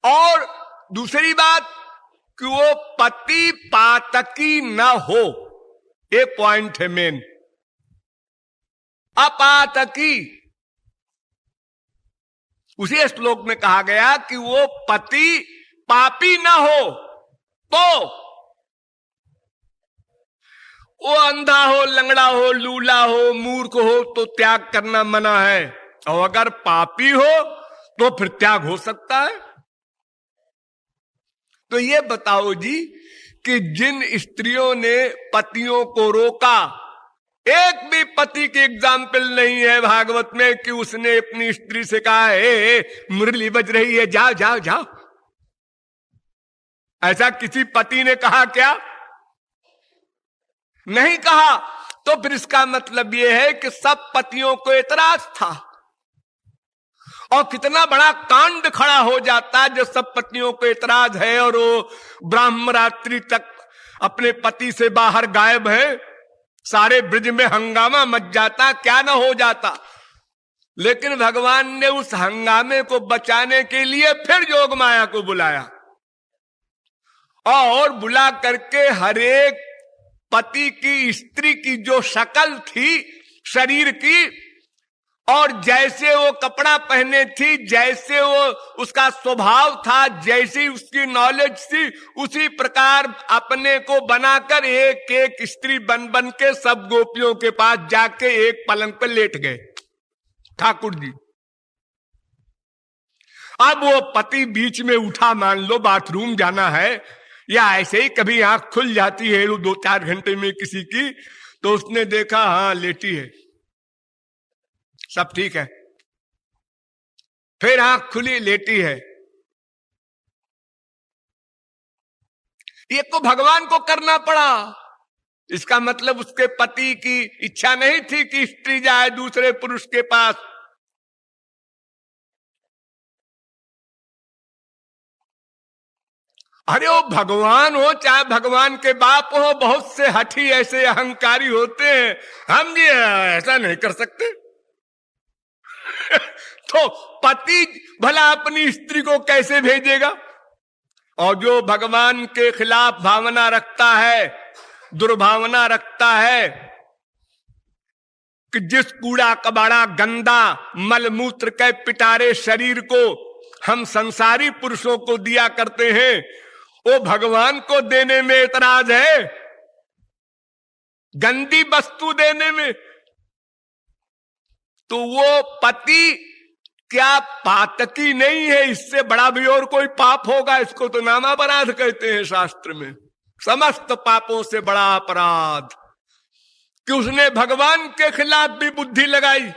Speaker 1: और दूसरी बात कि वो पति पातकी न हो, ये पॉइंट है मेन। अपातकी, उसी श्लोक में कहा गया कि वो पति पापी न हो, तो वो अंधा हो, लंगड़ा हो, लूला हो, मूर्ख हो तो त्याग करना मना है। और अगर पापी हो तो फिर त्याग हो सकता है। तो ये बताओ जी कि जिन स्त्रियों ने पतियों को रोका, एक भी पति की एग्जाम्पल नहीं है भागवत में कि उसने अपनी स्त्री से कहा है मुरली बज रही है, जाओ जाओ जाओ। ऐसा किसी पति ने कहा क्या? नहीं कहा। तो फिर इसका मतलब यह है कि सब पतियों को एतराज था। और कितना बड़ा कांड खड़ा हो जाता जब सब पतियों को एतराज है और वो ब्रह्मरात्रि तक अपने पति से बाहर गायब है, सारे ब्रज में हंगामा मच जाता, क्या न हो जाता। लेकिन भगवान ने उस हंगामे को बचाने के लिए फिर योग माया को बुलाया और बुला करके हरेक पति की स्त्री की जो शक्ल थी शरीर की, और जैसे वो कपड़ा पहने थी, जैसे वो उसका स्वभाव था, जैसी उसकी नॉलेज थी, उसी प्रकार अपने को बनाकर एक एक स्त्री बन बन के सब गोपियों के पास जाके एक पलंग पर लेट गए ठाकुर जी। अब वो पति बीच में उठा, मान लो बाथरूम जाना है या ऐसे ही कभी आंख खुल जाती है 2-4 घंटे में किसी की, तो उसने देखा हाँ लेटी है, सब ठीक है। फिर आंख खुली, लेटी है। ये तो भगवान को करना पड़ा। इसका मतलब उसके पति की इच्छा नहीं थी कि स्त्री जाए दूसरे पुरुष के पास। अरे वो भगवान हो चाहे भगवान के बाप हो, बहुत से हठी ऐसे अहंकारी होते हैं, हम ये ऐसा नहीं कर सकते। तो पति भला अपनी स्त्री को कैसे भेजेगा? और जो भगवान के खिलाफ भावना रखता है, दुर्भावना रखता है कि जिस कूड़ा कबाड़ा गंदा मलमूत्र के पिटारे शरीर को हम संसारी पुरुषों को दिया करते हैं, वो भगवान को देने में एतराज है, गंदी वस्तु देने में। तो वो पति क्या पातकी नहीं है? इससे बड़ा भी और कोई पाप होगा? इसको तो नामापराध कहते हैं शास्त्र में, समस्त पापों से बड़ा अपराध कि उसने भगवान के खिलाफ भी बुद्धि लगाई।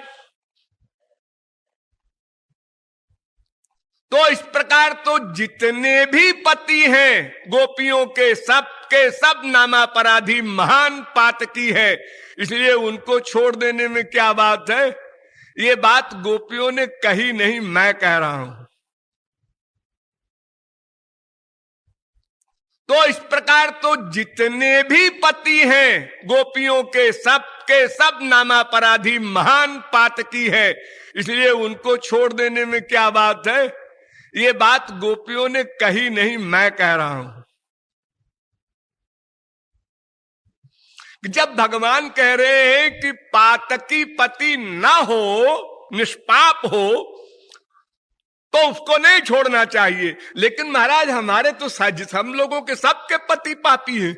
Speaker 1: तो इस प्रकार तो जितने भी पति हैं गोपियों के सब नामापराधी महान पातकी है, इसलिए उनको छोड़ देने में क्या बात है? ये बात गोपियों ने कही नहीं, मैं कह रहा हूं। तो इस प्रकार तो जितने भी पति हैं गोपियों के सब नामापराधी महान पातकी है, इसलिए उनको छोड़ देने में क्या बात है? ये बात गोपियों ने कही नहीं, मैं कह रहा हूं। जब भगवान कह रहे हैं कि पातकी पति ना हो, निष्पाप हो, तो उसको नहीं छोड़ना चाहिए। लेकिन महाराज हमारे तो हम लोगों के सबके पति पापी हैं,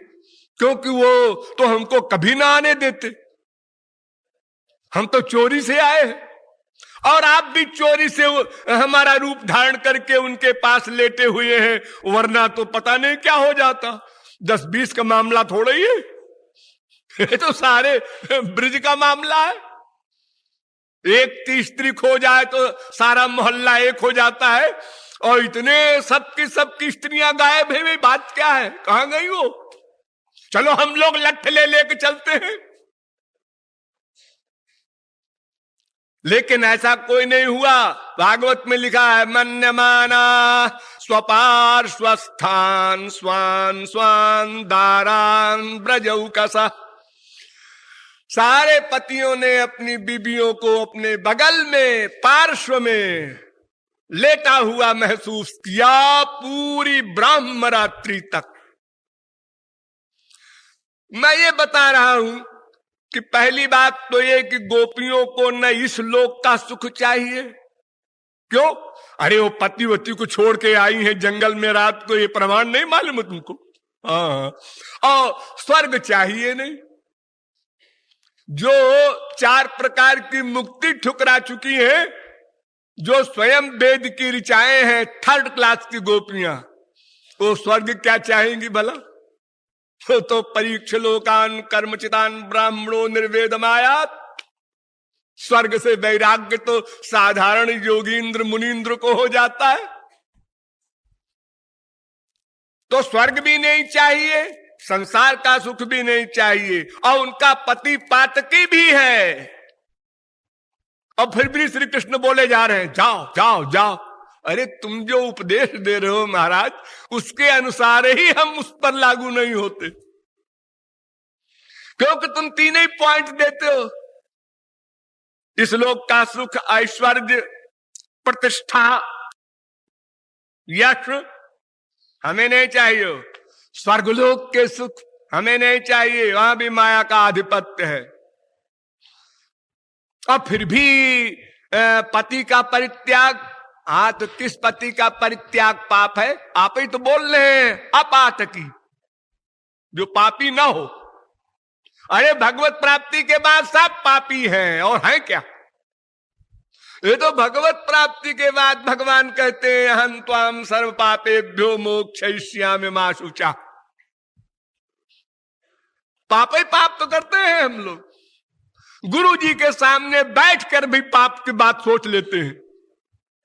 Speaker 1: क्योंकि वो तो हमको कभी ना आने देते। हम तो चोरी से आए हैं, और आप भी चोरी से हमारा रूप धारण करके उनके पास लेटे हुए हैं, वरना तो पता नहीं क्या हो जाता। 10-20 का मामला थोड़ा ही है, ये तो सारे ब्रिज का मामला है। एक की स्त्री खो जाए तो सारा मोहल्ला एक हो जाता है, और इतने सबकी स्त्रियां गायब है। बात क्या है? कहां गई वो? चलो हम लोग लठ लेके चलते हैं। लेकिन ऐसा कोई नहीं हुआ। भागवत में लिखा है, मन्यमाना स्वपार्श्वस्थान स्वान स्वान दारान ब्रजौ कसा। सारे पतियों ने अपनी बीबियों को अपने बगल में, पार्श्व में लेटा हुआ महसूस किया पूरी ब्रह्मरात्रि तक। मैं ये बता रहा हूं कि पहली बात तो ये कि गोपियों को न इस लोक का सुख चाहिए। क्यों? अरे वो पति वती को छोड़ के आई हैं जंगल में रात को, ये प्रमाण नहीं मालूम तुमको? हाँ। और स्वर्ग चाहिए नहीं। जो 4 प्रकार की मुक्ति ठुकरा चुकी हैं, जो स्वयं वेद की ऋचाएं हैं, 3rd क्लास की गोपियां, वो स्वर्ग क्या चाहेंगी भला? तो परीक्ष लोकान कर्मचितान ब्राह्मणों निर्वेदमायात। स्वर्ग से वैराग्य तो साधारण योगींद्र मुनींद्र को हो जाता है। तो स्वर्ग भी नहीं चाहिए, संसार का सुख भी नहीं चाहिए, और उनका पति पातकी भी है। और फिर भी श्री कृष्ण बोले जा रहे हैं, जाओ जाओ जाओ। अरे तुम जो उपदेश दे रहे हो महाराज, उसके अनुसार ही हम उस पर लागू नहीं होते, क्योंकि तुम 3 ही पॉइंट देते हो। इस लोक का सुख, ऐश्वर्य, प्रतिष्ठा, यश हमें नहीं चाहिए। स्वर्गलोक के सुख, हमें नहीं चाहिए, वहां भी माया का आधिपत्य है। और फिर भी पति का परित्याग, हाँ तो किस पति का परित्याग पाप है? आप ही तो बोल रहे हैं अपातकी, जो पापी ना हो। अरे भगवत प्राप्ति के बाद सब पापी हैं, और हैं क्या? ये तो भगवत प्राप्ति के बाद भगवान कहते हैं अहं त्वाम सर्व पापेभ्यो मोक्षयिष्यामि मा शुचा। पाप ही पाप तो करते हैं हम लोग। गुरु जी के सामने बैठकर भी पाप की बात सोच लेते हैं,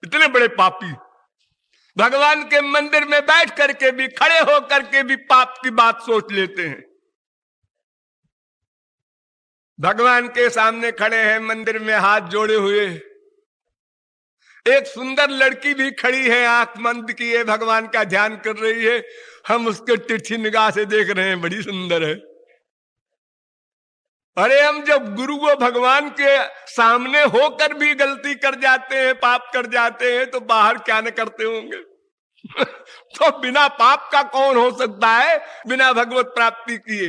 Speaker 1: इतने बड़े पापी। भगवान के मंदिर में बैठ करके भी, खड़े होकर के भी पाप की बात सोच लेते हैं। भगवान के सामने खड़े हैं मंदिर में हाथ जोड़े हुए, एक सुंदर लड़की भी खड़ी है, आंख बंद किए भगवान का ध्यान कर रही है। हम उसके तिरछी निगाह से देख रहे हैं, बड़ी सुंदर है। अरे हम जब गुरु व भगवान के सामने होकर भी गलती कर जाते हैं, पाप कर जाते हैं, तो बाहर क्या न करते होंगे। तो बिना पाप का कौन हो सकता है, बिना भगवत प्राप्ति किए।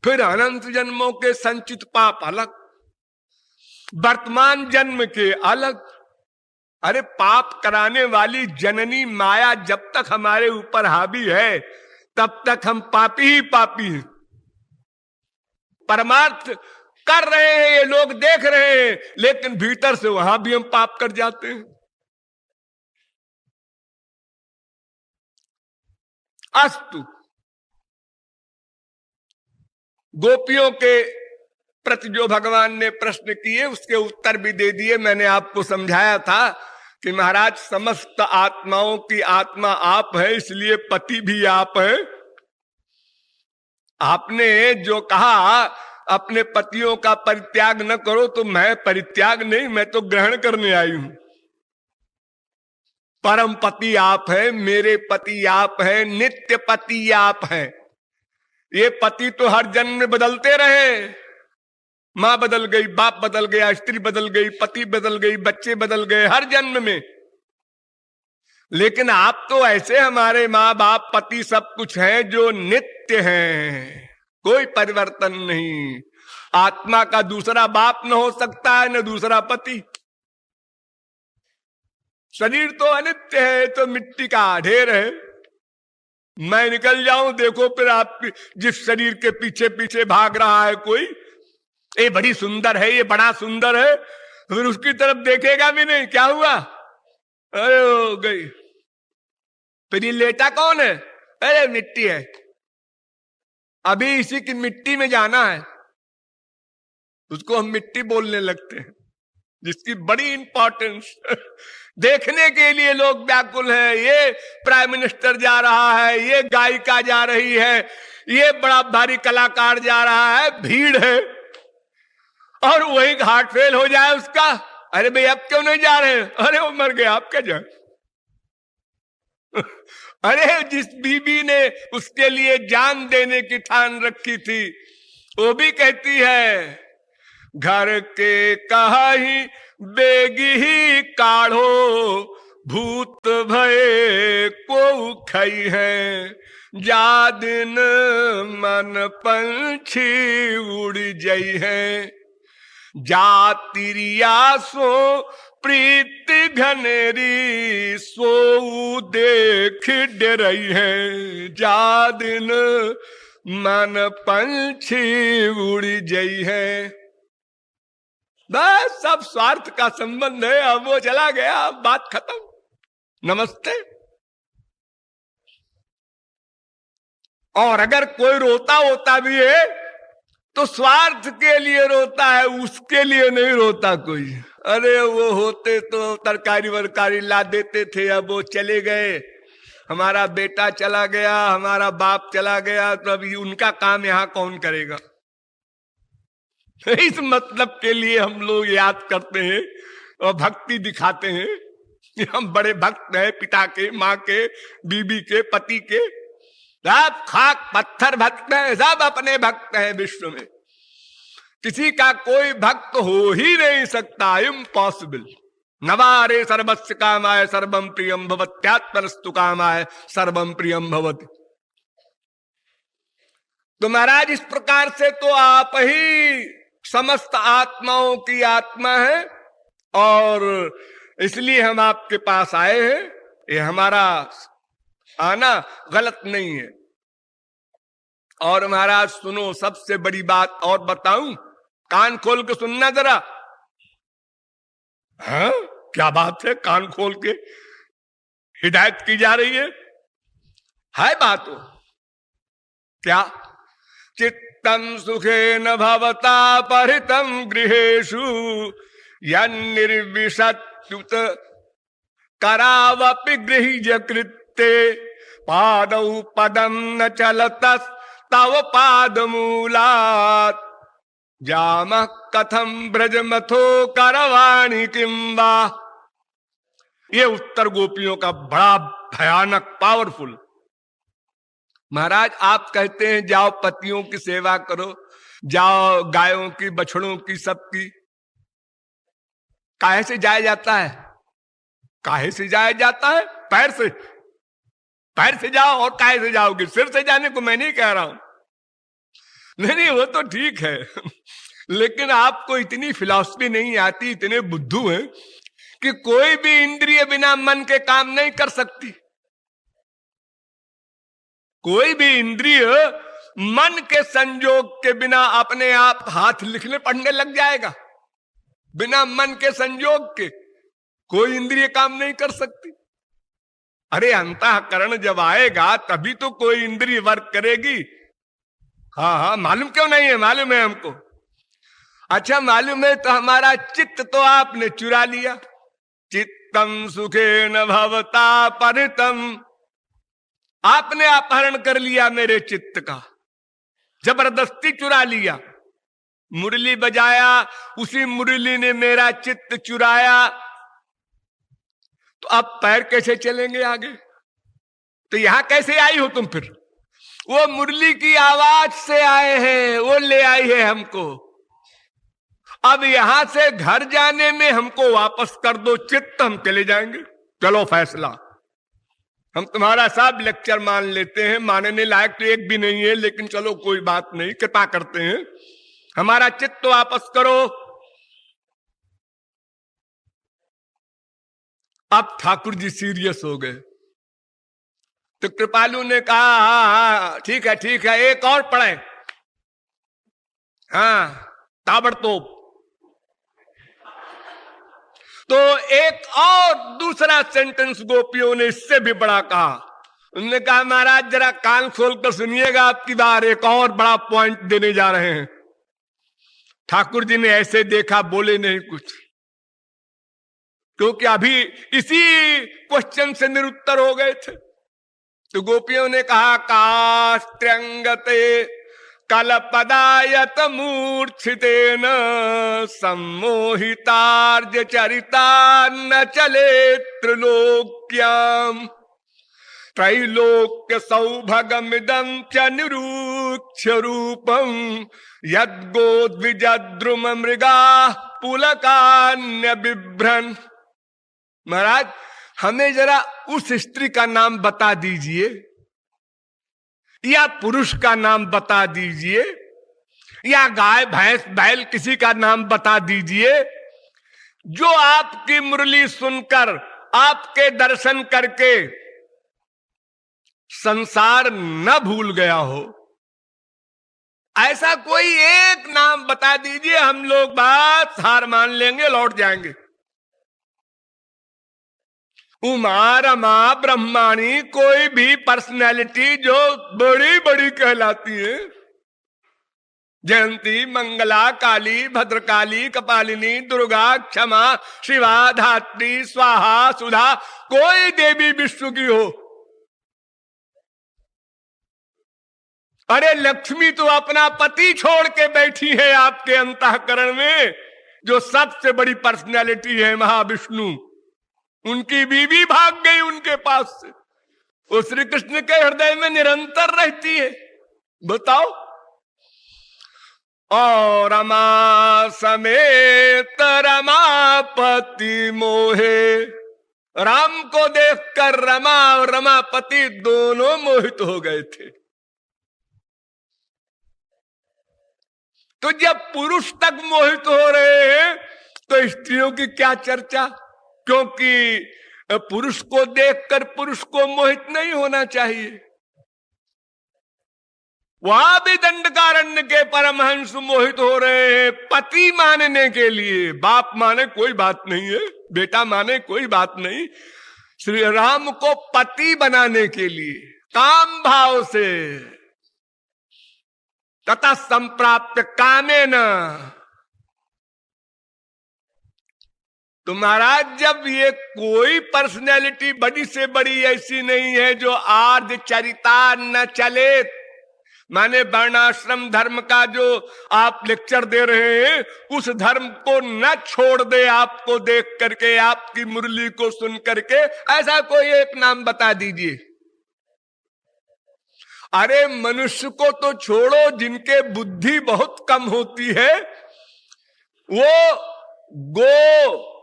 Speaker 1: फिर अनंत जन्मों के संचित पाप अलग, वर्तमान जन्म के अलग। अरे पाप कराने वाली जननी माया जब तक हमारे ऊपर हावी है, तब तक हम पापी ही पापी हैं। परमार्थ कर रहे हैं, ये लोग देख रहे हैं, लेकिन भीतर से वहां भी हम पाप कर जाते हैं। अस्तु, गोपियों के प्रति जो भगवान ने प्रश्न किए उसके उत्तर भी दे दिए। मैंने आपको समझाया था कि महाराज समस्त आत्माओं की आत्मा आप है, इसलिए पति भी आप है। आपने जो कहा अपने पतियों का परित्याग न करो, तो मैं परित्याग नहीं, मैं तो ग्रहण करने आई हूं। परम पति आप है, मेरे पति आप है, नित्य पति आप है। ये पति तो हर जन्म में बदलते रहे, मां बदल गई, बाप बदल गया, स्त्री बदल गई, पति बदल गई, बच्चे बदल गए हर जन्म में। लेकिन आप तो ऐसे हमारे माँ बाप पति सब कुछ हैं जो नित्य हैं, कोई परिवर्तन नहीं। आत्मा का दूसरा बाप न हो सकता है, न दूसरा पति। शरीर तो अनित्य है, तो मिट्टी का ढेर है। मैं निकल जाऊं, देखो फिर आप जिस शरीर के पीछे पीछे भाग रहा है कोई, ये बड़ी सुंदर है, ये बड़ा सुंदर है, फिर उसकी तरफ देखेगा भी नहीं, क्या हुआ, अरे हो गई। फिर ये लेटा कौन है, अरे मिट्टी है, अभी इसी की मिट्टी में जाना है। उसको हम मिट्टी बोलने लगते हैं, जिसकी बड़ी इंपॉर्टेंस देखने के लिए लोग व्याकुल हैं। ये प्राइम मिनिस्टर जा रहा है, ये गायिका जा रही है, ये बड़ा भारी कलाकार जा रहा है, भीड़ है। और वही हार्ट फेल हो जाए उसका, अरे भाई अब क्यों नहीं जा रहे, अरे वो मर गया, आप क्या जाए। अरे जिस बीबी ने उसके लिए जान देने की ठान रखी थी, वो भी कहती है घर के कहाही बेगी ही काढ़ो, भूत भये को खई है, जा दिन मन पंछी उड़ जई है, जा तिरिया सो प्रीति घनेरी, सो देख डरई है, जा दिन मन पंछी उड़ जई है। बस सब स्वार्थ का संबंध है, अब वो चला गया, अब बात खत्म, नमस्ते। और अगर कोई रोता होता भी है तो स्वार्थ के लिए रोता है, उसके लिए नहीं रोता कोई। अरे वो होते तो तरकारी वरकारी ला देते थे, अब वो चले गए, हमारा बेटा चला गया, हमारा बाप चला गया, तो अभी उनका काम यहां कौन करेगा। इस मतलब के लिए हम लोग याद करते हैं और भक्ति दिखाते हैं कि हम बड़े भक्त हैं, पिता के, माँ के, बीबी के, पति के, सब खाक पत्थर भक्त हैं, सब अपने भक्त हैं। विश्व में किसी का कोई भक्त हो ही नहीं सकता, इम्पॉसिबल। नवारे सर्वस्य कामाय सर्वम प्रियम भवत्यात्मनस्तु कामाय सर्वम प्रियम भवति। तो महाराज इस प्रकार से तो आप ही समस्त आत्माओं की आत्मा है और इसलिए हम आपके पास आए हैं। ये हमारा आना गलत नहीं है। और महाराज सुनो, सबसे बड़ी बात और बताऊं, कान खोल के सुनना जरा। हाँ, क्या बात है, कान खोल के हिदायत की जा रही है बात हो। क्या? चित्तम सुखे न भवता परितम गृहेषु यन्निर्विशत्युत करावपि गृह्य कृत्ते पादौ पदम न चलतस् तव पादमूलात् जामः कथम ब्रजमथो करवाणि किंवा। ये उत्तर गोपियों का बड़ा भयानक पावरफुल। महाराज आप कहते हैं जाओ पतियों की सेवा करो, जाओ गायों की, बछड़ों की, सबकी। काहे से जाया जाता है? काहे से जाया जाता है? पैर से। पैर से जाओ। और काहे से जाओगे? सिर से जाने को मैं नहीं कह रहा हूं। नहीं, वो तो ठीक है लेकिन आपको इतनी फिलॉसफी नहीं आती, इतने बुद्धू हैं कि कोई भी इंद्रिय बिना मन के काम नहीं कर सकती। कोई भी इंद्रिय मन के संयोग के बिना अपने आप हाथ लिखने पढ़ने लग जाएगा। बिना मन के संयोग के कोई इंद्रिय काम नहीं कर सकती। अरे अंतःकरण जब आएगा तभी तो कोई इंद्रिय वर्क करेगी। हाँ, मालूम क्यों नहीं है? मालूम है हमको। अच्छा मालूम है तो हमारा चित्त तो आपने चुरा लिया। चित्तम सुखे न भवता परितम, आपने अपहरण कर लिया मेरे चित्त का, जबरदस्ती चुरा लिया। मुरली बजाया, उसी मुरली ने मेरा चित्त चुराया। तो अब पैर कैसे चलेंगे आगे? तो यहां कैसे आई हो तुम फिर? वो मुरली की आवाज से आए हैं, वो ले आई है हमको। अब यहां से घर जाने में हमको वापस कर दो चित्त, हम चले जाएंगे। चलो फैसला, हम तुम्हारा सब लेक्चर मान लेते हैं। मानने लायक तो एक भी नहीं है, लेकिन चलो कोई बात नहीं, कृपा करते हैं, हमारा चित्त तो वापस करो। अब ठाकुर जी सीरियस हो गए। तो कृपालु ने कहा हाँ ठीक है, एक और पढ़े। हाँ, ताबड़तोड़। तो एक और दूसरा सेंटेंस गोपियों ने इससे भी बड़ा कहा। उन्होंने कहा महाराज जरा कान खोल कर सुनिएगा, आपकी बार एक और बड़ा पॉइंट देने जा रहे हैं। ठाकुर जी ने ऐसे देखा, बोले नहीं कुछ, क्योंकि अभी इसी क्वेश्चन से निरुत्तर हो गए थे। तो गोपियों ने कहा कास्त्र्यंगते कलपदायत मूर्छितेन सम्मोहितार्य चरिता न चले त्रिलोक्याम त्रैलोक्य सौभगमिदं च निरूक्ष्य रूपम यद्गोद्विजद्रुम मृगा पुलकान्य बिभ्रन। महाराज हमें जरा उस स्त्री का नाम बता दीजिए, या पुरुष का नाम बता दीजिए, या गाय भैंस बैल किसी का नाम बता दीजिए, जो आपकी मुरली सुनकर, आपके दर्शन करके संसार न भूल गया हो। ऐसा कोई एक नाम बता दीजिए, हम लोग बात हार मान लेंगे, लौट जाएंगे। उमा रमा ब्रह्माणी कोई भी पर्सनैलिटी जो बड़ी बड़ी कहलाती है, जयंती, मंगला, काली, भद्रकाली, कपालिनी, दुर्गा, क्षमा, शिवा, धात्री, स्वाहा, सुधा, कोई देवी विश्व की हो। अरे लक्ष्मी तो अपना पति छोड़ के बैठी है आपके अंतःकरण में, जो सबसे बड़ी पर्सनैलिटी है महाविष्णु। उनकी बीवी भाग गई उनके पास से, वो श्री कृष्ण के हृदय में निरंतर रहती है। बताओ। और रमा समेत रमापति मोहे, राम को देखकर रमा और रमापति दोनों मोहित हो गए थे। तो जब पुरुष तक मोहित हो रहे हैं तो स्त्रियों की क्या चर्चा, क्योंकि पुरुष को देखकर पुरुष को मोहित नहीं होना चाहिए। वहां भी दंडकारण्य के परमहंस मोहित हो रहे हैं पति मानने के लिए। बाप माने कोई बात नहीं है, बेटा माने कोई बात नहीं, श्री राम को पति बनाने के लिए काम भाव से तथा संप्राप्त कामेन। तो महाराज जब ये कोई पर्सनैलिटी बड़ी से बड़ी ऐसी नहीं है जो आर्ध चरिता न चले, माने वर्णाश्रम धर्म का जो आप लेक्चर दे रहे हैं उस धर्म को न छोड़ दे आपको देख करके, आपकी मुरली को सुन करके, ऐसा कोई एक नाम बता दीजिए। अरे मनुष्य को तो छोड़ो, जिनके बुद्धि बहुत कम होती है वो गो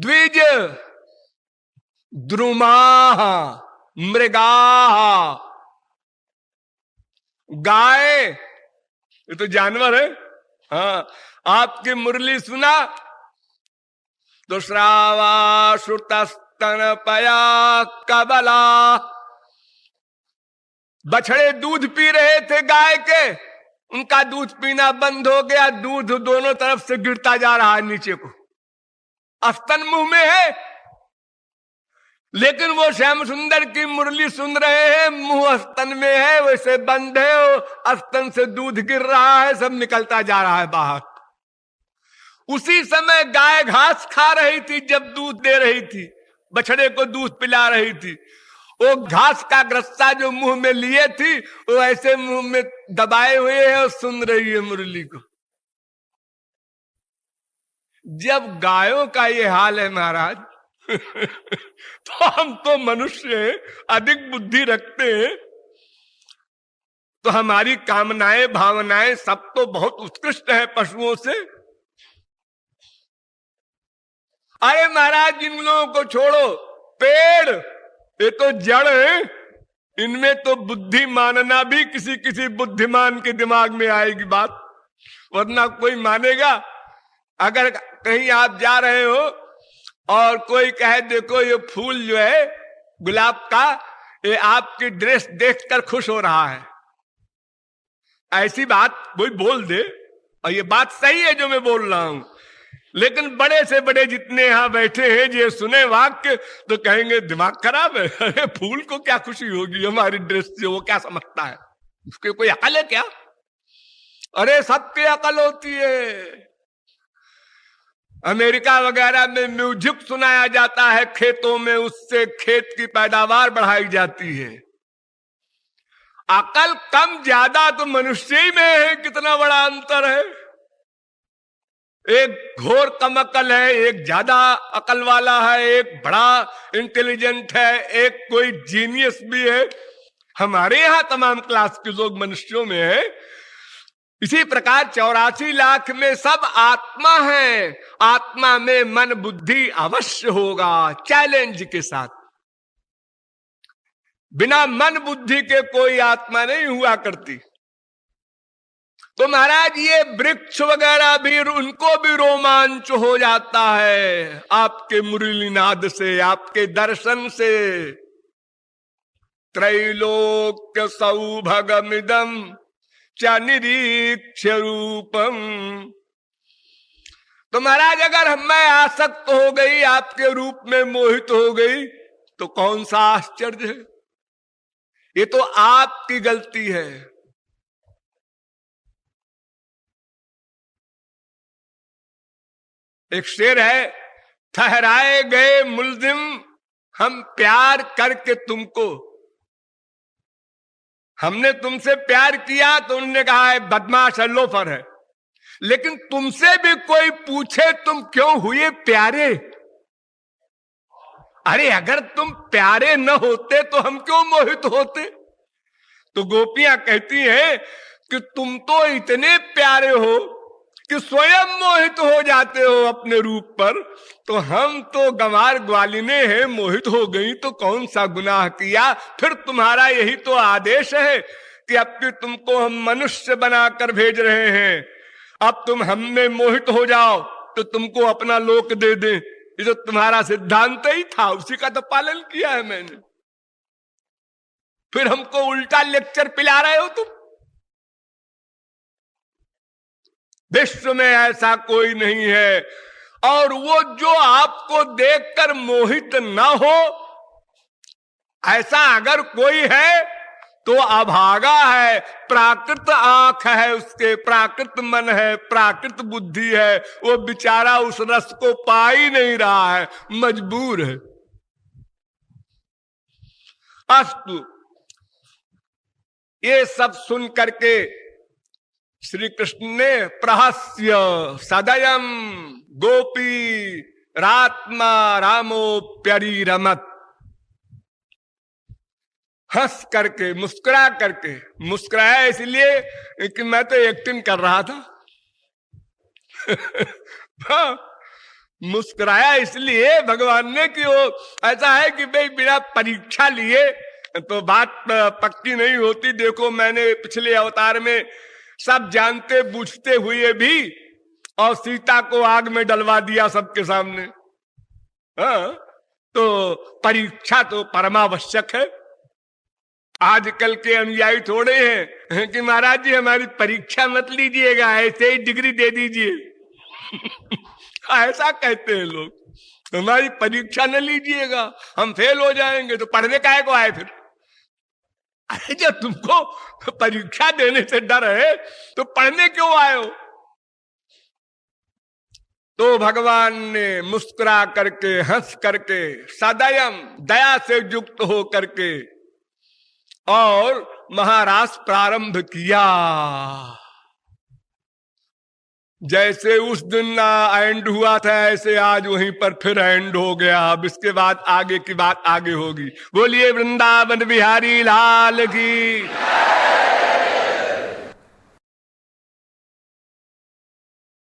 Speaker 1: द्विज द्रुमाः मृगाः, गाय ये तो जानवर है। हाँ, आपकी मुरली सुना तो श्रावा श्रुतस्तनपया कबला, बछड़े दूध पी रहे थे गाय के, उनका दूध पीना बंद हो गया, दूध दोनों तरफ से गिरता जा रहा है नीचे को, स्तन मुंह में है, लेकिन वो श्याम सुंदर की मुरली सुन रहे हैं, मुंह स्तन में है, वैसे बंद है, स्तन से दूध गिर रहा है, सब निकलता जा रहा है बाहर। उसी समय गाय घास खा रही थी, जब दूध दे रही थी, बछड़े को दूध पिला रही थी, वो घास का ग्रस्सा जो मुंह में लिए थी वो ऐसे मुंह में दबाए हुए है और सुन रही है मुरली को। जब गायों का ये हाल है महाराज तो हम तो मनुष्य अधिक बुद्धि रखते हैं, तो हमारी कामनाएं भावनाएं सब तो बहुत उत्कृष्ट है पशुओं से। अरे महाराज इन लोगों को छोड़ो, पेड़ ये तो जड़ है, इनमें तो बुद्धि मानना भी किसी किसी बुद्धिमान के दिमाग में आएगी बात, वरना कोई मानेगा। अगर कहीं आप जा रहे हो और कोई कहे देखो ये फूल जो है गुलाब का, ये आपकी ड्रेस देखकर खुश हो रहा है, ऐसी बात कोई बोल दे, और ये बात सही है जो मैं बोल रहा हूं, लेकिन बड़े से बड़े जितने यहां बैठे हैं ये सुने वाक्य तो कहेंगे दिमाग खराब है, अरे फूल को क्या खुशी होगी हमारी ड्रेस से, वो क्या समझता है, उसके कोई अकल है क्या? अरे सबकी अकल होती है। अमेरिका वगैरह में म्यूजिक सुनाया जाता है खेतों में, उससे खेत की पैदावार बढ़ाई जाती है। अकल कम ज्यादा तो मनुष्य ही में है, कितना बड़ा अंतर है। एक घोर कम अकल है, एक ज्यादा अकल वाला है, एक बड़ा इंटेलिजेंट है, एक कोई जीनियस भी है। हमारे यहां तमाम क्लास के लोग मनुष्यों में है। इसी प्रकार 84 लाख में सब आत्मा है, आत्मा में मन बुद्धि अवश्य होगा, चैलेंज के साथ। बिना मन बुद्धि के कोई आत्मा नहीं हुआ करती। तो महाराज ये वृक्ष वगैरह भी, उनको भी रोमांच हो जाता है आपके मुरलीनाद से, आपके दर्शन से। त्रैलोक्य सौभगमिदं च निरीक्ष रूपम। तो महाराज अगर मैं आसक्त हो गई, आपके रूप में मोहित हो गई, तो कौन सा आश्चर्य है, ये तो आपकी गलती है। एक शेर है, ठहराए गए मुल्जिम हम प्यार करके तुमको, हमने तुमसे प्यार किया तो उन्होंने कहा है बदमाश है, लोफर है, लेकिन तुमसे भी कोई पूछे तुम क्यों हुए प्यारे, अरे अगर तुम प्यारे न होते तो हम क्यों मोहित होते। तो गोपियां कहती हैं कि तुम तो इतने प्यारे हो कि स्वयं मोहित हो जाते हो अपने रूप पर, तो हम तो गंवार ग्वालिने हैं, मोहित हो गई तो कौन सा गुनाह किया। फिर तुम्हारा यही तो आदेश है कि अब कि तुमको हम मनुष्य बनाकर भेज रहे हैं, अब तुम हमने मोहित हो जाओ तो तुमको अपना लोक दे दें। ये तो तुम्हारा सिद्धांत ही था, उसी का तो पालन किया है मैंने। फिर हमको उल्टा लेक्चर पिला रहे हो तुम। विश्व में ऐसा कोई नहीं है, और वो जो आपको देखकर मोहित ना हो, ऐसा अगर कोई है तो अभागा है, प्राकृत आंख है उसके, प्राकृत मन है, प्राकृत बुद्धि है, वो बेचारा उस रस को पा ही नहीं रहा है, मजबूर है। अस्तु, ये सब सुन करके श्री कृष्ण ने प्रहस्य सदयम गोपी रात्मा रामोप्यरी रमत, हंस करके मुस्कुरा करके, मुस्कुराया इसलिए कि मैं तो एक्टिंग कर रहा था हाँ, मुस्कुराया इसलिए भगवान ने कि वो ऐसा है कि भाई बिना परीक्षा लिए तो बात पक्की नहीं होती। देखो मैंने पिछले अवतार में सब जानते बूझते हुए भी और सीता को आग में डलवा दिया सबके सामने। हाँ, तो परीक्षा तो परमावश्यक है। आजकल के अनुयायी थोड़े हैं कि महाराज जी हमारी परीक्षा मत लीजिएगा, ऐसे ही डिग्री दे दीजिए ऐसा कहते हैं लोग, हमारी परीक्षा न लीजिएगा, हम फेल हो जाएंगे, तो पढ़ने काहे को आए फिर? अरे जब तुमको परीक्षा देने से डर है तो पढ़ने क्यों आए हो? तो भगवान ने मुस्कुरा करके, हंस करके, सदयम दया से युक्त हो करके और महारास प्रारंभ किया। जैसे उस दिन एंड हुआ था, ऐसे आज वहीं पर फिर एंड हो गया। अब इसके बाद आगे की बात आगे होगी। बोलिए वृंदावन बिहारी लाल की।